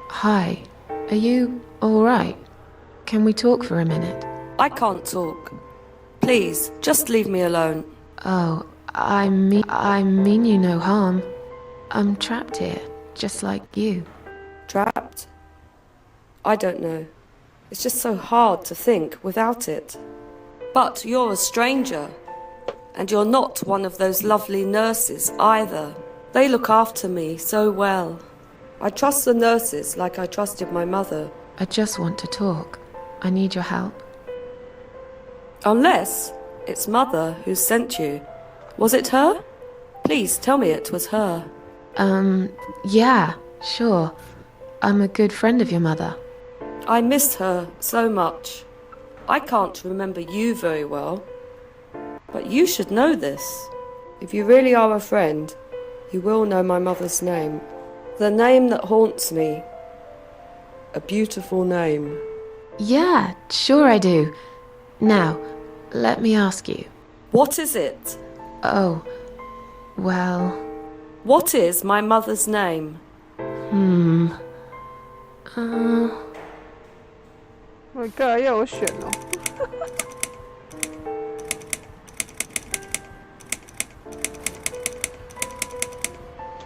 Hi. Are you alright? Can we talk for a minute? I can't talk. Please, just leave me alone. Oh, I mean you no harm. I'm trapped here, just like you. Trapped? I don't know. It's just so hard to think without it. But you're a stranger. And you're not one of those lovely nurses either. They look after me so well. I trust the nurses like I trusted my mother. I just want to talk. I need your help. Unless it's Mother who sent you. Was it her? Please tell me it was her. Yeah, sure. I'm a good friend of your mother. I missed her so much. I can't remember you very well. But you should know this. If you really are a friend, you will know my mother's name. The name that haunts me. A beautiful name. Yeah, sure I do. Now, let me ask you. What is it? Oh, well... What is my mother's name? My God， 要我选哦。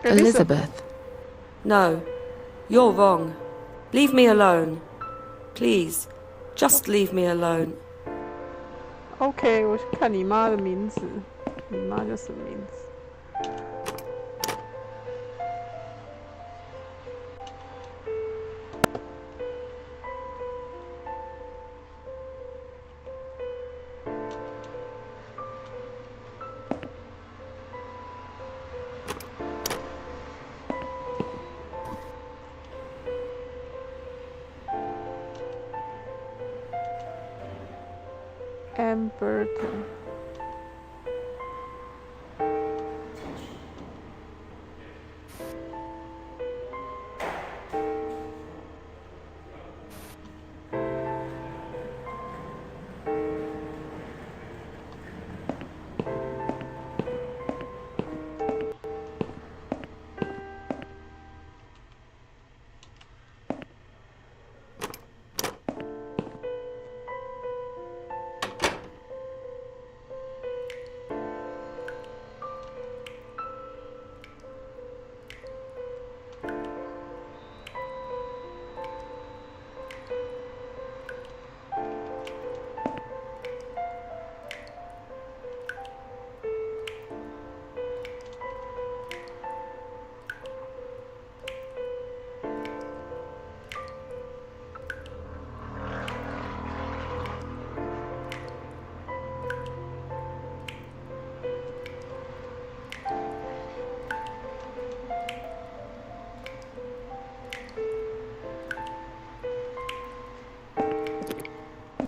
Elizabeth. No, you're wrong. Leave me alone. Please, just leave me alone. OK， 我去看你妈的名字，你妈叫什么名字？ Burton。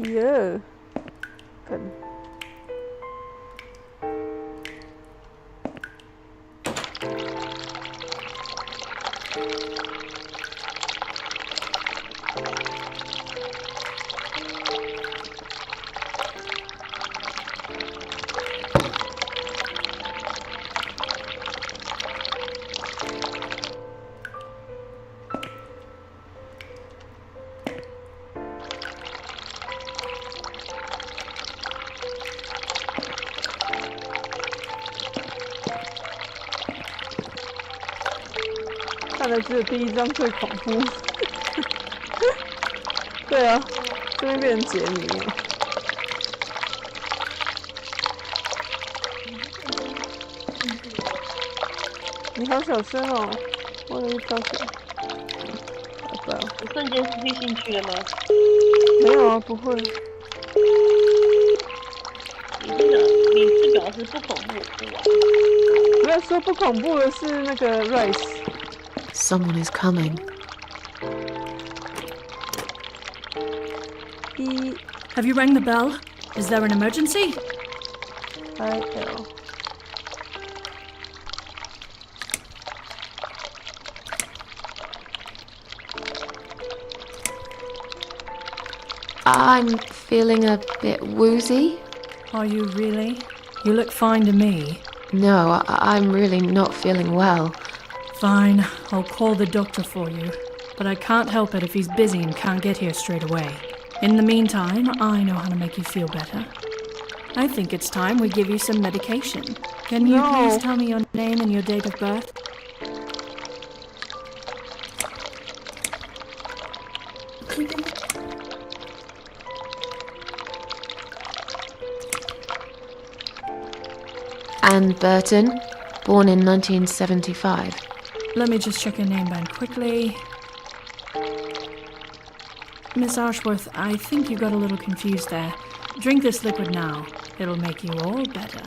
耶，看。看来只有第一章最恐怖。对啊，这边变成解谜了。你好小声哦，我有一条线。好吧。你瞬间失去兴趣了吗？没有啊，不会。你这个你是表示不恐怖不玩。不要说不恐怖的是那个 Rice。 Someone is coming. Have you rang the bell? Is there an emergency? I-L. I'm feeling a bit woozy. Are you really? You look fine to me. No, I'm really not feeling well. Fine, I'll call the doctor for you. But I can't help it if he's busy and can't get here straight away. In the meantime, I know how to make you feel better. I think it's time we give you some medication. Can you please tell me your name and your date of birth? Anne Burton, born in 1975. Let me just check your name band quickly. Miss Ashworth, I think you got a little confused there. Drink this liquid now. It'll make you all better.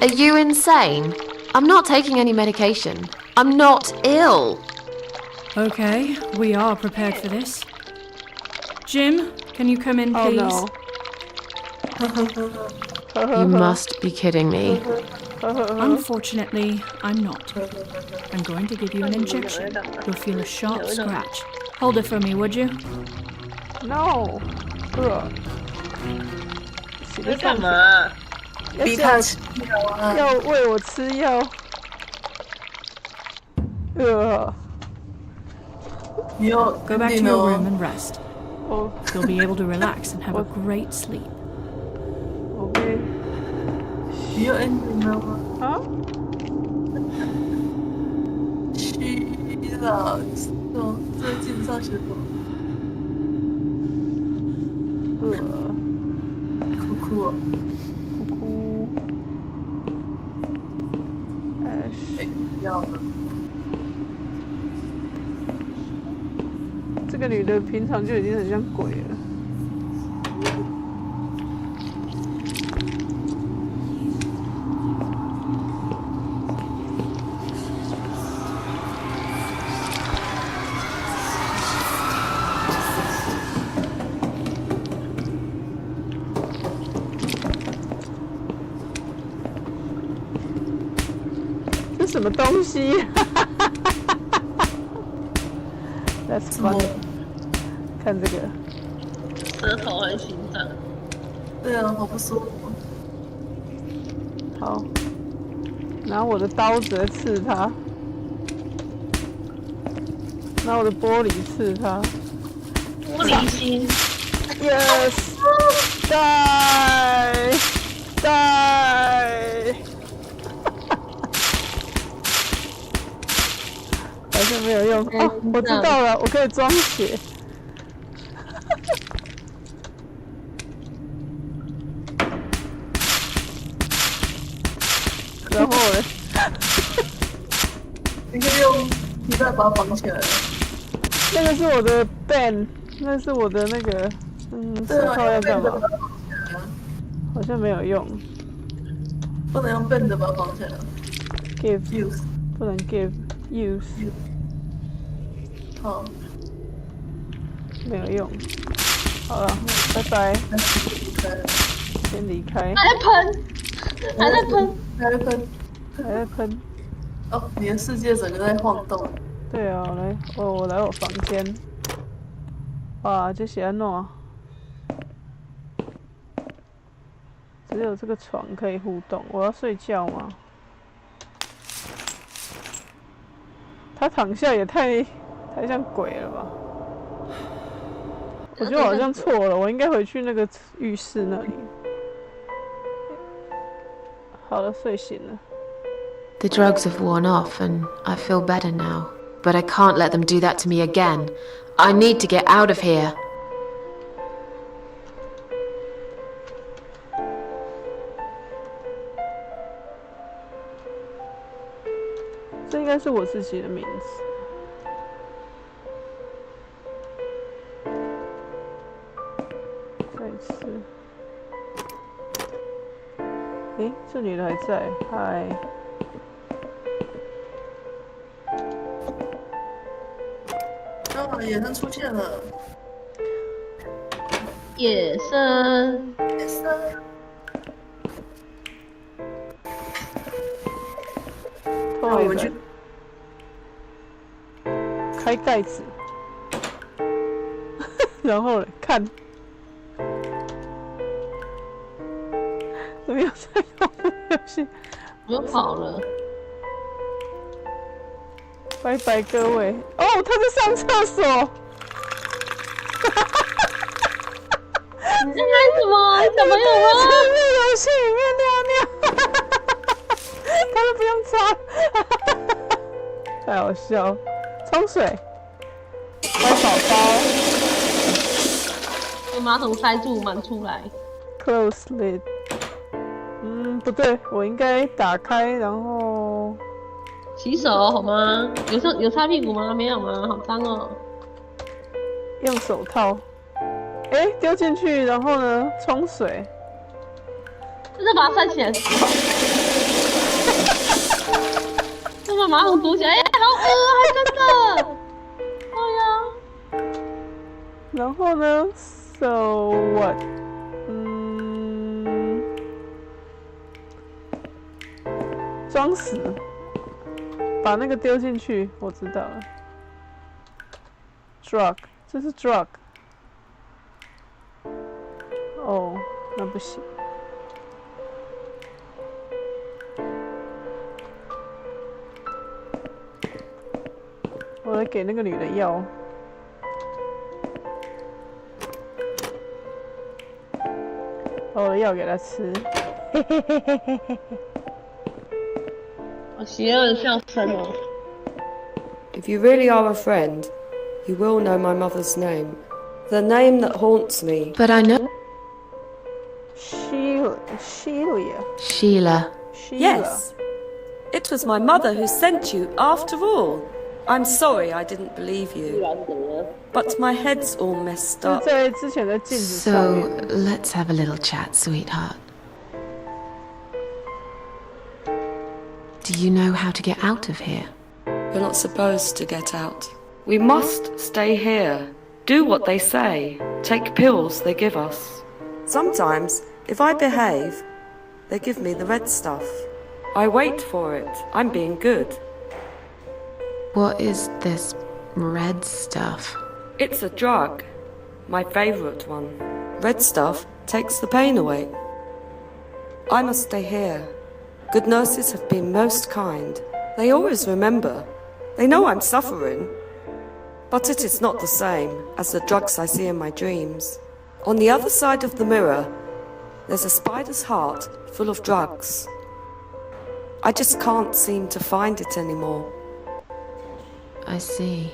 Are you insane? I'm not taking any medication. I'm not ill. Okay, we are prepared for this. Jim, can you come in, please? You must be kidding me. Unfortunately, I'm not. I'm going to give you an injection. You'll feel a sharp scratch. Hold it for me, would you? No. 你干嘛？逼他吃药啊！要喂我吃药。Go back to your room and rest. Oh. You'll be able to relax and have a great sleep. Okay. 需要 ending 了吗？啊？需要最近上学多。哭哭哦。哭哭。要了。这个女的平常就已经很像鬼了。什么东西？That's fun。看这个，舌头还是心脏？对啊，好不舒服。好，拿我的刀子来刺它，拿我的玻璃刺它。玻璃心。Yes， die，好像没有用哦，我知道了，我可以装血。然后呢？你可以用皮带把它绑起来。那个是我的 band， 那是我的那个，手套要干嘛？好像没有用。不能用 band 把它绑起来。Give use 不能 give use。好，没有用。好了，拜拜。先离开。还在喷，还在喷，还在喷，还在喷。哦，你的世界整个在晃动。对啊，我来我房间。哇，这是安怎？只有这个床可以互动。我要睡觉吗？他躺下也太像鬼了吧？我觉得我好像错了，我应该回去那个浴室那里。好了，睡醒了。The drugs have worn off and I feel better now. But I can't let them do that to me again. I need to get out of here. 这应该是我自己的名字。再一次。诶，这女的还在，嗨。野生出现了。野生。野生。那我们去开盖子，然后看。怎么又在搞游戏？我又跑了。拜拜各位！哦，他在上厕所。你在干什么？你怎么有啊？在游戏里面尿尿，他都不用擦，太好笑！冲水，乖宝宝。被马桶塞住，满出来。Close lid。不对，我应该打开，然后。洗手好吗？有擦屁股吗？没有吗？好脏哦。用手套，丢进去，然后呢，冲水。再把它塞起来。再把马桶堵起来，好恶啊，还真的。哎呀。然后呢 ？So what？装死。把那个丢进去，我知道了。drug， 这是 drug。哦，那不行。我来给那个女的药。把我的药给她吃。嘿嘿嘿嘿嘿嘿。邪恶的笑声哦。If you really are a friend, you will know my mother's name. The name that haunts me. But I know. Sheila. Yes. It was my mother who sent you, after all. I'm sorry I didn't believe you. But my head's all messed up. So, let's have a little chat, sweetheart. Do you know how to get out of here? We're not supposed to get out. We must stay here. Do what they say. Take pills they give us. Sometimes, if I behave, they give me the red stuff. I wait for it. I'm being good. What is this red stuff? It's a drug. My favorite one. Red stuff takes the pain away. I must stay here. Good nurses have been most kind. They always remember. They know I'm suffering. But it is not the same as the drugs I see in my dreams. On the other side of the mirror, there's a spider's heart full of drugs. I just can't seem to find it anymore. I see.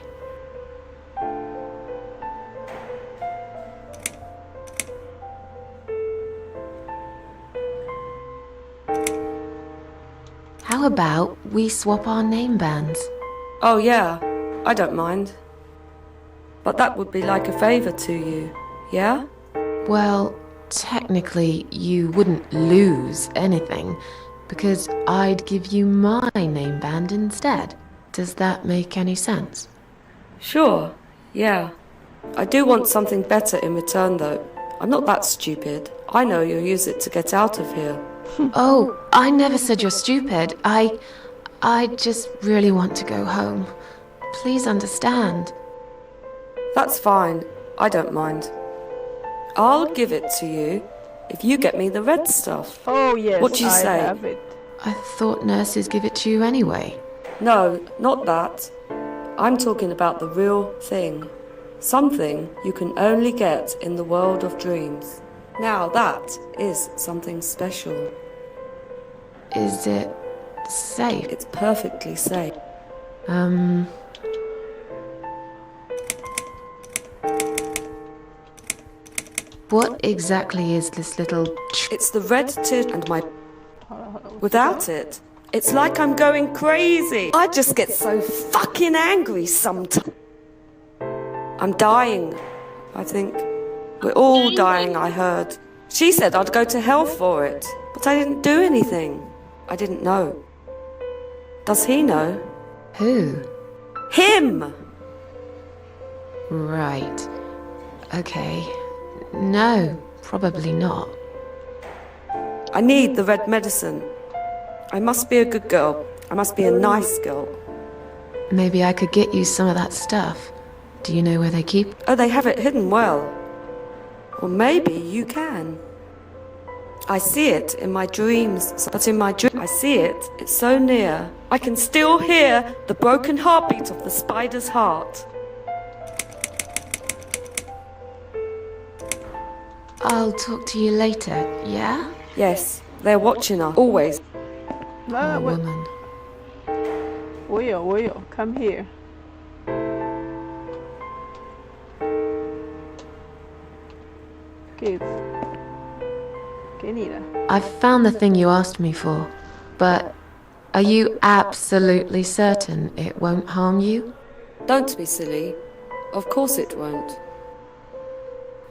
How about we swap our name bands? Oh yeah, I don't mind. But that would be like a favor to you, yeah? Well, technically you wouldn't lose anything, because I'd give you my name band instead. Does that make any sense? Sure, yeah. I do want something better in return though. I'm not that stupid. I know you'll use it to get out of here. Oh, I never said you're stupid. I just really want to go home. Please understand. That's fine. I don't mind. I'll give it to you if you get me the red stuff. Oh yes, what do you say? I have it. I thought nurses give it to you anyway. No, not that. I'm talking about the real thing. Something you can only get in the world of dreams. Now that is something special. Is it safe? It's perfectly safe. What exactly is this little... It's the red tip and my... Without it, it's like I'm going crazy. I just get so fucking angry sometimes. I'm dying, I think. We're all dying, I heard. She said I'd go to hell for it, but I didn't do anything. I didn't know. Does he know? Who? Him! Right. Okay. No, probably not. I need the red medicine. I must be a good girl. I must be a nice girl. Maybe I could get you some of that stuff. Do you know where they keep? Oh, they have it hidden well. Or maybe you can. I see it in my dreams, but in my dream I see it, it's so near. I can still hear the broken heartbeat of the spider's heart. I'll talk to you later, yeah? Yes, they're watching us, always. Poor woman. 我有 come here. Give. 给你的. I've found the thing you asked me for, but are you absolutely certain it won't harm you? Don't be silly. Of course it won't.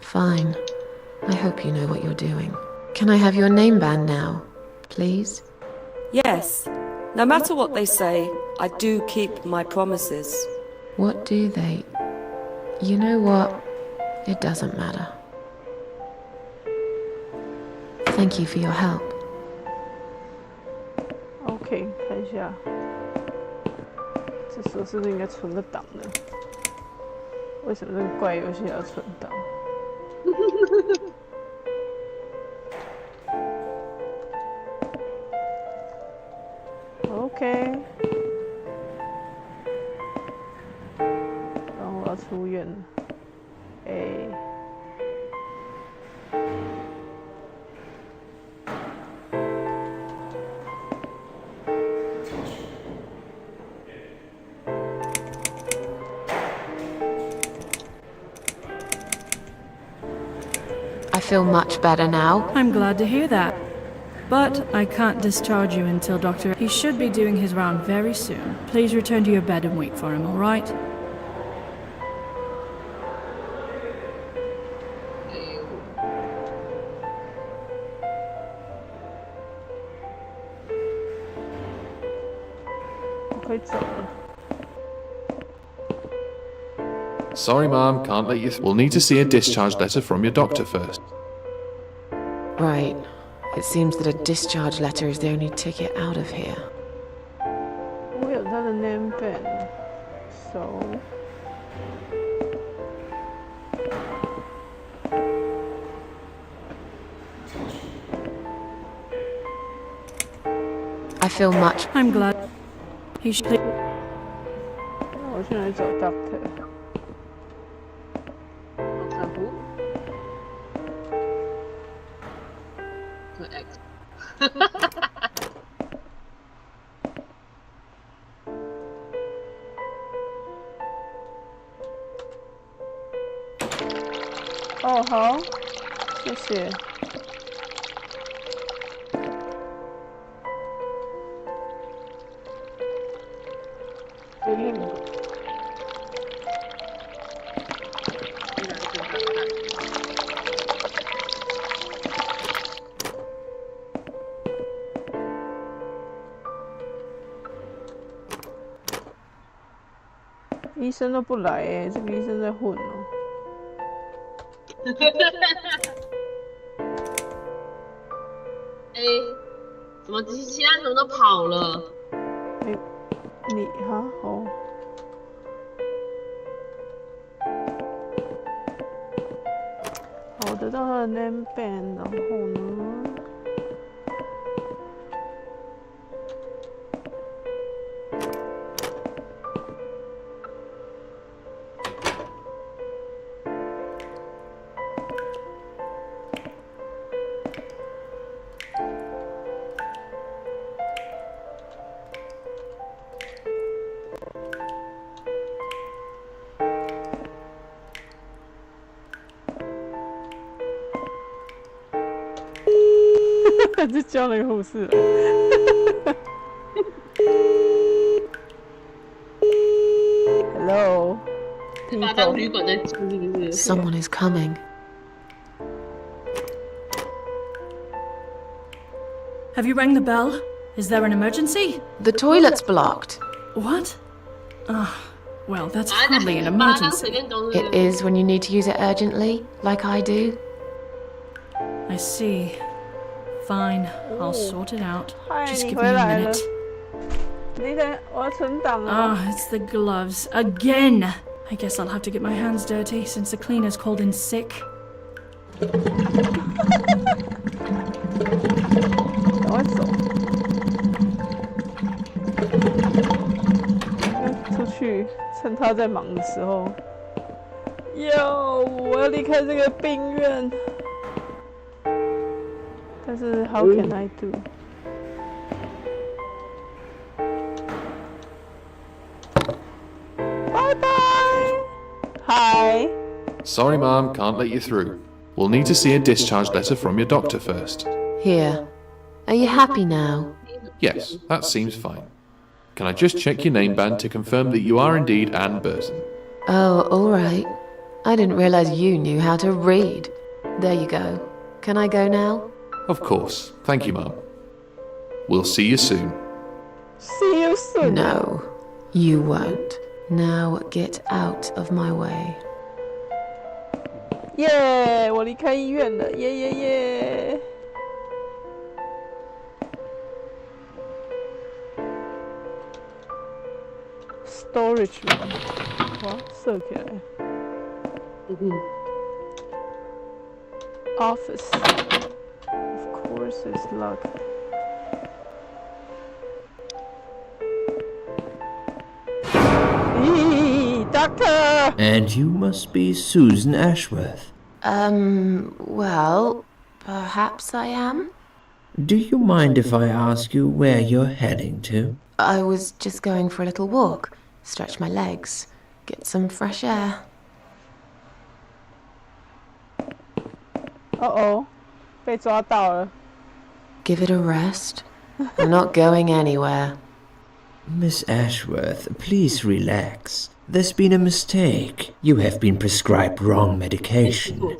Fine. I hope you know what you're doing. Can I have your name band now, please? Yes. No matter what they say, I do keep my promises. What do they... You know what? It doesn't matter. Thank you for your help. OK， 看一下，这时候是不是应该存个档呢？为什么这个怪游戏要存档？OK， 然后我要出院了。I feel much better now. I'm glad to hear that. But I can't discharge you until Doctor... He should be doing his round very soon. Please return to your bed and wait for him, all right? Sorry, Mom, can't let you... We'll need to see a discharge letter from your doctor first. Right. It seems that a discharge letter is the only ticket out of here. 我有他的 name band， so I feel much. I'm glad. He should. 那我去哪里找 doctor？ Doctor Who？ X。哦，好，谢谢。医生都不来哎，这个医生在混哦。哎，怎么其他人都跑了？你哈哦。好，我得到他的 name band， 然后呢？就叫那个护士了。Hello， 把当旅馆在住是不是 Someone is coming. Have you rang the bell? Is there an emergency? The toilet's blocked. What? Ah, well, that's hardly an emergency. It is when you need to use it urgently, like I do. I see. Fine, I'll sort it out. Just 你 give 回 me a 来了。 minute. 你等，我要存档了。Ah, it's the gloves. Again! I guess I'll have to get my hands dirty since the cleaner's called in sick. 赶快走。出去，趁他在忙的时候。我要离开这个病院。但是 how can I do？ Bye bye. Hi. Sorry, Mom, can't let you through. We'll need to see a discharge letter from your doctor first. Here. Are you happy now? Yes, that seems fine. Can I just check your name band to confirm that you are indeed Anne Burton? Oh, all right. I didn't realize you knew how to read. There you go. Can I go now? Of course. Thank you, Mum. We'll see you soon. See you soon. No, you won't. Now get out of my way. 耶！我离开医院了，耶耶耶！ Storage room， 哇，射起来。Office， of course it's locked. Doctor! And you must be Susan Ashworth. Well, perhaps I am. Do you mind if I ask you where you're heading to? I was just going for a little walk, stretch my legs, get some fresh air. Uh-oh. 被抓到了。 Give it a rest. I'm not going anywhere. Miss Ashworth, please relax. There's been a mistake. You have been prescribed wrong medication.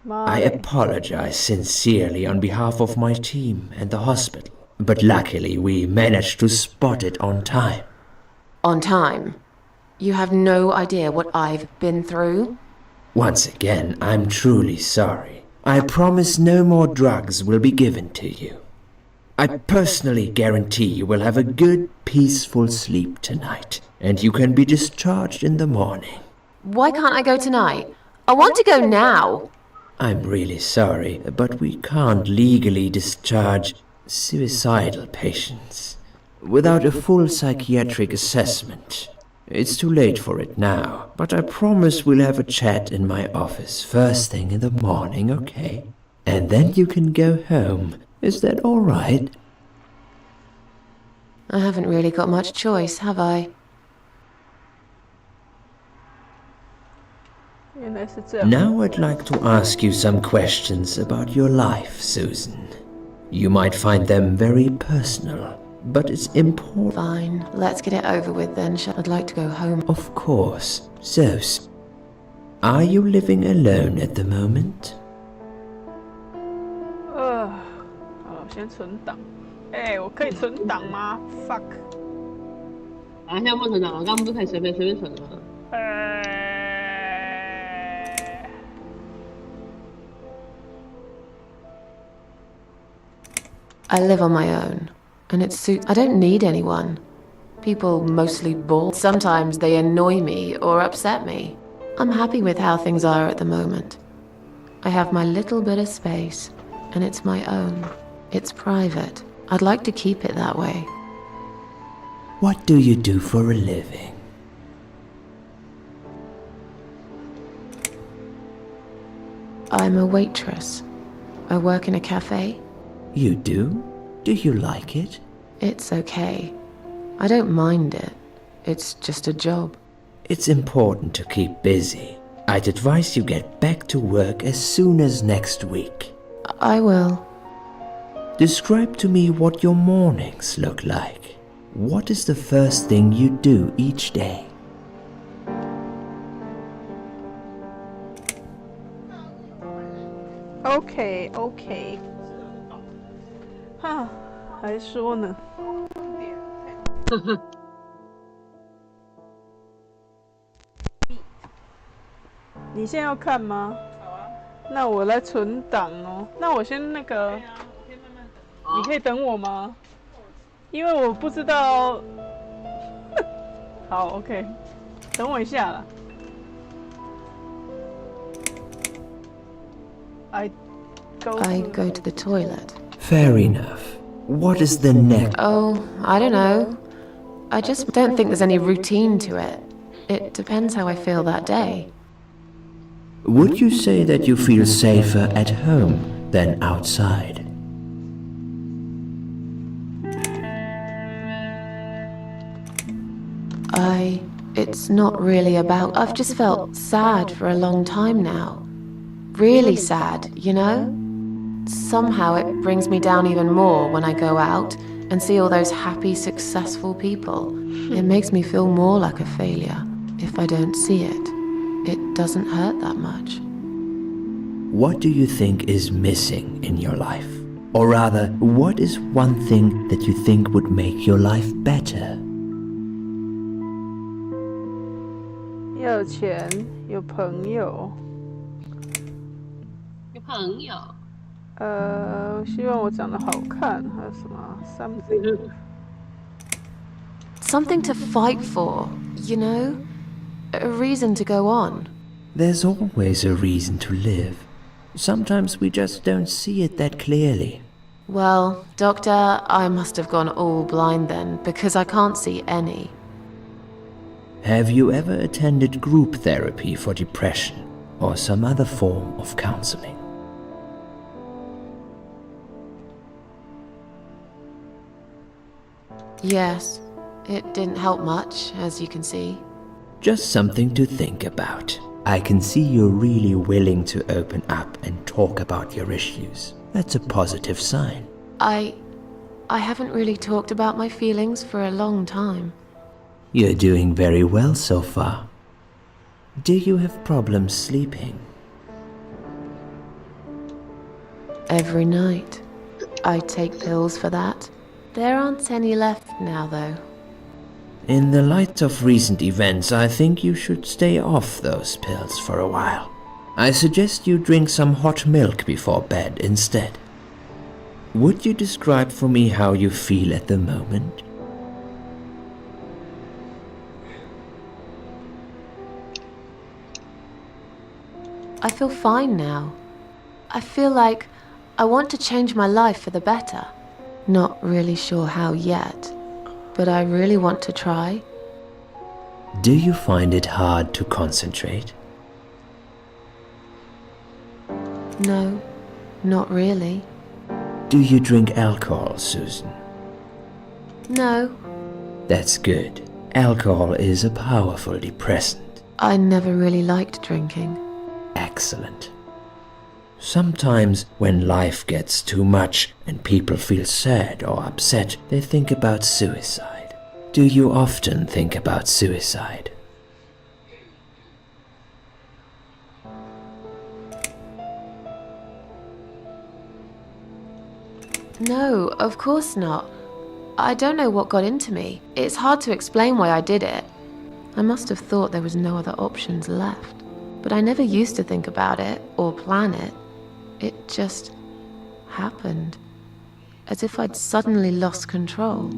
I apologize sincerely on behalf of my team and the hospital, but luckily we managed to spot it on time. On time? You have no idea what I've been through? Once again, I'm truly sorry. I promise no more drugs will be given to you. I personally guarantee you will have a good, peaceful sleep tonight, and you can be discharged in the morning. Why can't I go tonight? I want to go now. I'm really sorry, but we can't legally discharge suicidal patients without a full psychiatric assessment. It's too late for it now, but I promise we'll have a chat in my office first thing in the morning, okay? And then you can go home. Is that all right? I haven't really got much choice, have I? 原来是这样。 Now I'd like to ask you some questions about your life, Susan. You might find them very personal, but it's important. Fine, let's get it over with then. I'd like to go home. Of course. So, are you living alone at the moment? 好，先存档。我可以存档吗 ？Fuck。啊，现在不存档了，刚刚不是可以随便存的吗？ I live on my own, and I don't need anyone. People mostly bore. Sometimes they annoy me or upset me. I'm happy with how things are at the moment. I have my little bit of space, and it's my own. It's private. I'd like to keep it that way. What do you do for a living? I'm a waitress. I work in a cafe. You do? Do you like it? It's okay. I don't mind it. It's just a job. It's important to keep busy. I'd advise you get back to work as soon as next week. I will. Describe to me what your mornings look like. What is the first thing you do each day? OK， 哈，还说呢。你现在要看吗？好啊。那我来存档哦。那我先那个。对啊，我可以慢慢等。你可以等我吗？因为我不知道。好 ，OK， 等我一下啦。I go to the toilet. Fair enough. What is the next? Oh, I don't know. I just don't think there's any routine to it. It depends how I feel that day. Would you say that you feel safer at home than outside? It's not really about. I've just felt sad for a long time now. Really sad, you know? Somehow it brings me down even more when I go out and see all those happy, successful people. It makes me feel more like a failure. If I don't see it, it doesn't hurt that much. What do you think is missing in your life? Or rather, what is one thing that you think would make your life better? 要有钱，有朋友。有朋友。希望我长得好看，还有什么 something to fight for, you know? A reason to go on. There's always a reason to live. Sometimes we just don't see it that clearly. Well, Doctor, I must have gone all blind then, because I can't see any. Have you ever attended group therapy for depression or some other form of counseling? Yes, it didn't help much, as you can see. Just something to think about. I can see you're really willing to open up and talk about your issues. That's a positive sign. I haven't really talked about my feelings for a long time. You're doing very well so far. Do you have problems sleeping? Every night. I take pills for that. There aren't any left now, though. In the light of recent events, I think you should stay off those pills for a while. I suggest you drink some hot milk before bed instead. Would you describe for me how you feel at the moment? I feel fine now. I feel like I want to change my life for the better. Not really sure how yet, but I really want to try. Do you find it hard to concentrate? No, not really. Do you drink alcohol, Susan? No. That's good. Alcohol is a powerful depressant. I never really liked drinking. Excellent. Sometimes when life gets too much and people feel sad or upset, they think about suicide. Do you often think about suicide? No, of course not. I don't know what got into me. It's hard to explain why I did it. I must have thought there was no other options left. But I never used to think about it or plan it. It just happened. As if I'd suddenly lost control.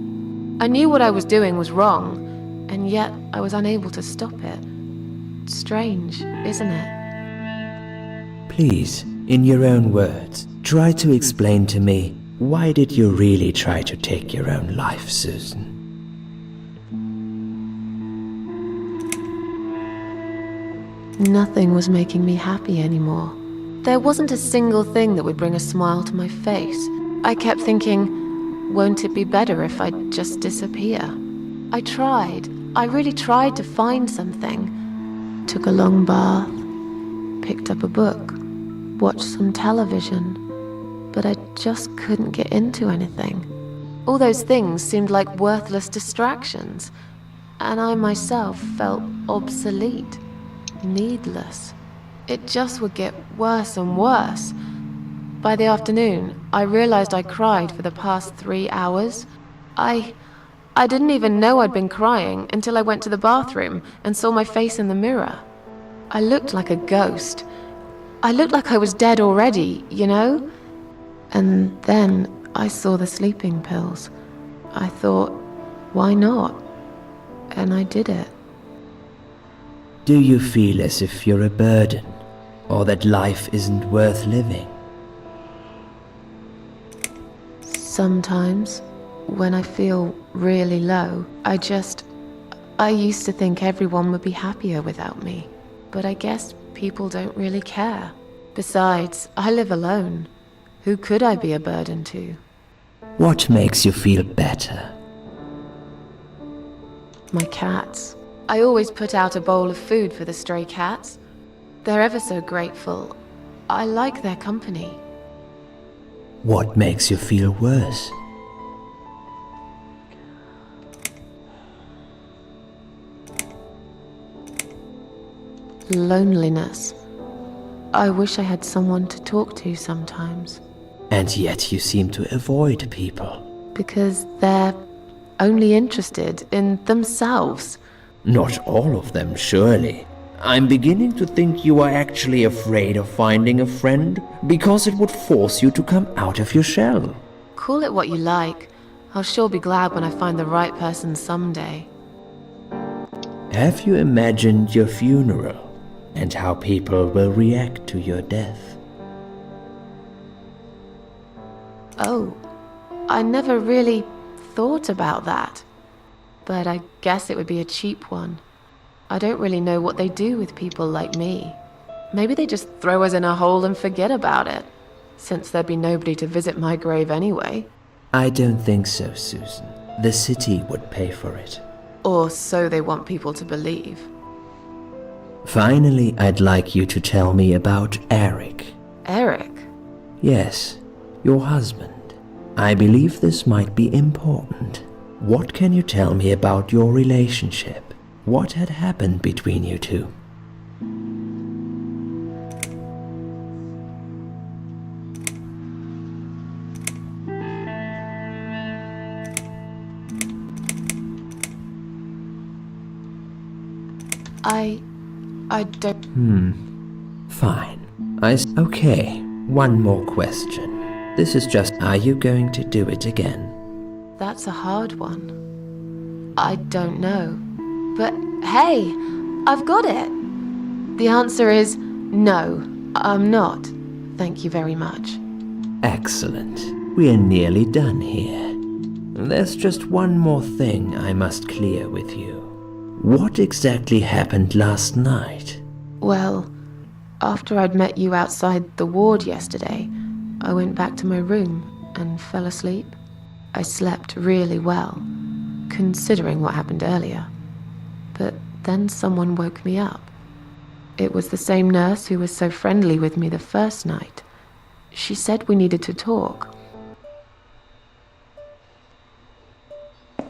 I knew what I was doing was wrong, and yet I was unable to stop it. Strange, isn't it? Please, in your own words, try to explain to me, why did you really try to take your own life, Susan? Nothing was making me happy anymore. There wasn't a single thing that would bring a smile to my face. I kept thinking, won't it be better if I just disappear? I tried. I really tried to find something. Took a long bath, picked up a book, watched some television, but I just couldn't get into anything. All those things seemed like worthless distractions, and I myself felt obsolete. Needless. It just would get worse and worse. By the afternoon, I realized I cried for the past 3 hours. I didn't even know I'd been crying until I went to the bathroom and saw my face in the mirror. I looked like a ghost. I looked like I was dead already, you know? And then I saw the sleeping pills. I thought, why not? And I did it. Do you feel as if you're a burden, or that life isn't worth living? Sometimes, when I feel really low, I used to think everyone would be happier without me. But I guess people don't really care. Besides, I live alone. Who could I be a burden to? What makes you feel better? My cats. I always put out a bowl of food for the stray cats. They're ever so grateful. I like their company. What makes you feel worse? Loneliness. I wish I had someone to talk to sometimes. And yet you seem to avoid people. Because they're only interested in themselves. Not all of them, surely. I'm beginning to think you are actually afraid of finding a friend because it would force you to come out of your shell. Call it what you like. I'll sure be glad when I find the right person someday. Have you imagined your funeral and how people will react to your death? Oh, I never really thought about that. But I guess it would be a cheap one. I don't really know what they do with people like me. Maybe they just throw us in a hole and forget about it, since there'd be nobody to visit my grave anyway. I don't think so, Susan. The city would pay for it. Or so they want people to believe. Finally, I'd like you to tell me about Eric. Eric? Yes, your husband. I believe this might be important. What can you tell me about your relationship? What had happened between you two? I don't... Fine. Okay, one more question. This is just, are you going to do it again? That's a hard one. I don't know. But hey, I've got it. The answer is no, I'm not. Thank you very much. Excellent. We're nearly done here. There's just one more thing I must clear with you. What exactly happened last night? Well, after I'd met you outside the ward yesterday, I went back to my room and fell asleep. I slept really well, considering what happened earlier. But then someone woke me up. It was the same nurse who was so friendly with me the first night. She said we needed to talk.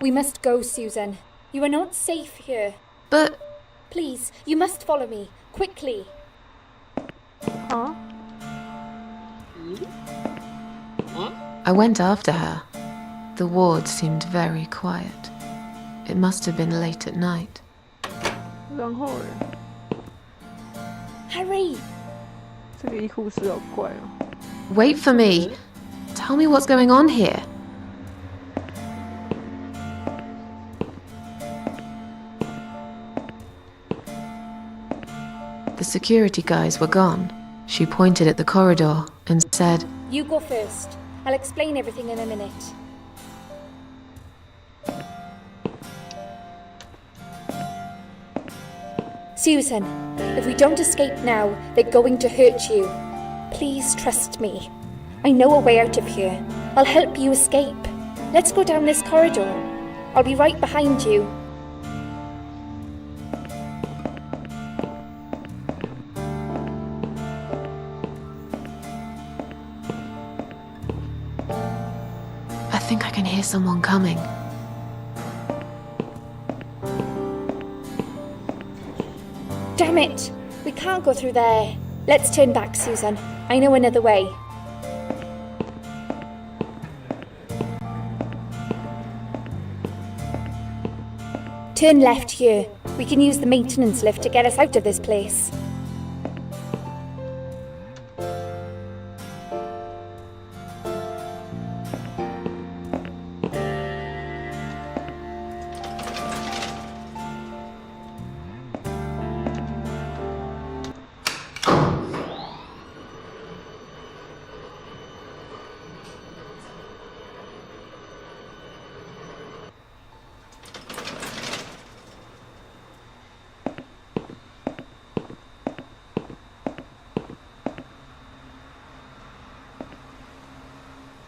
We must go, Susan. You are not safe here. But... Please, you must follow me. Quickly. Huh? I went after her. The ward seemed very quiet. It must have been late at night. 然后嘞 Hurry! 这个医护师好怪哦。 Wait for me. Tell me what's going on here. The security guys were gone. She pointed at the corridor and said, You go first. I'll explain everything in a minute. Susan, if we don't escape now, they're going to hurt you. Please trust me. I know a way out of here. I'll help you escape. Let's go down this corridor. I'll be right behind you. I think I can hear someone coming. Damn it! We can't go through there. Let's turn back, Susan. I know another way. Turn left here. We can use the maintenance lift to get us out of this place.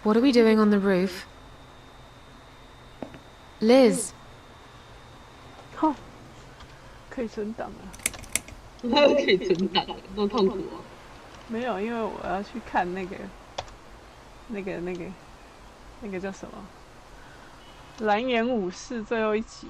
What are we doing on the roof? Liz! 好，可以存档了。可以存档，多痛苦哦。没有，因为我要去看那个叫什么？蓝颜武士最后一集。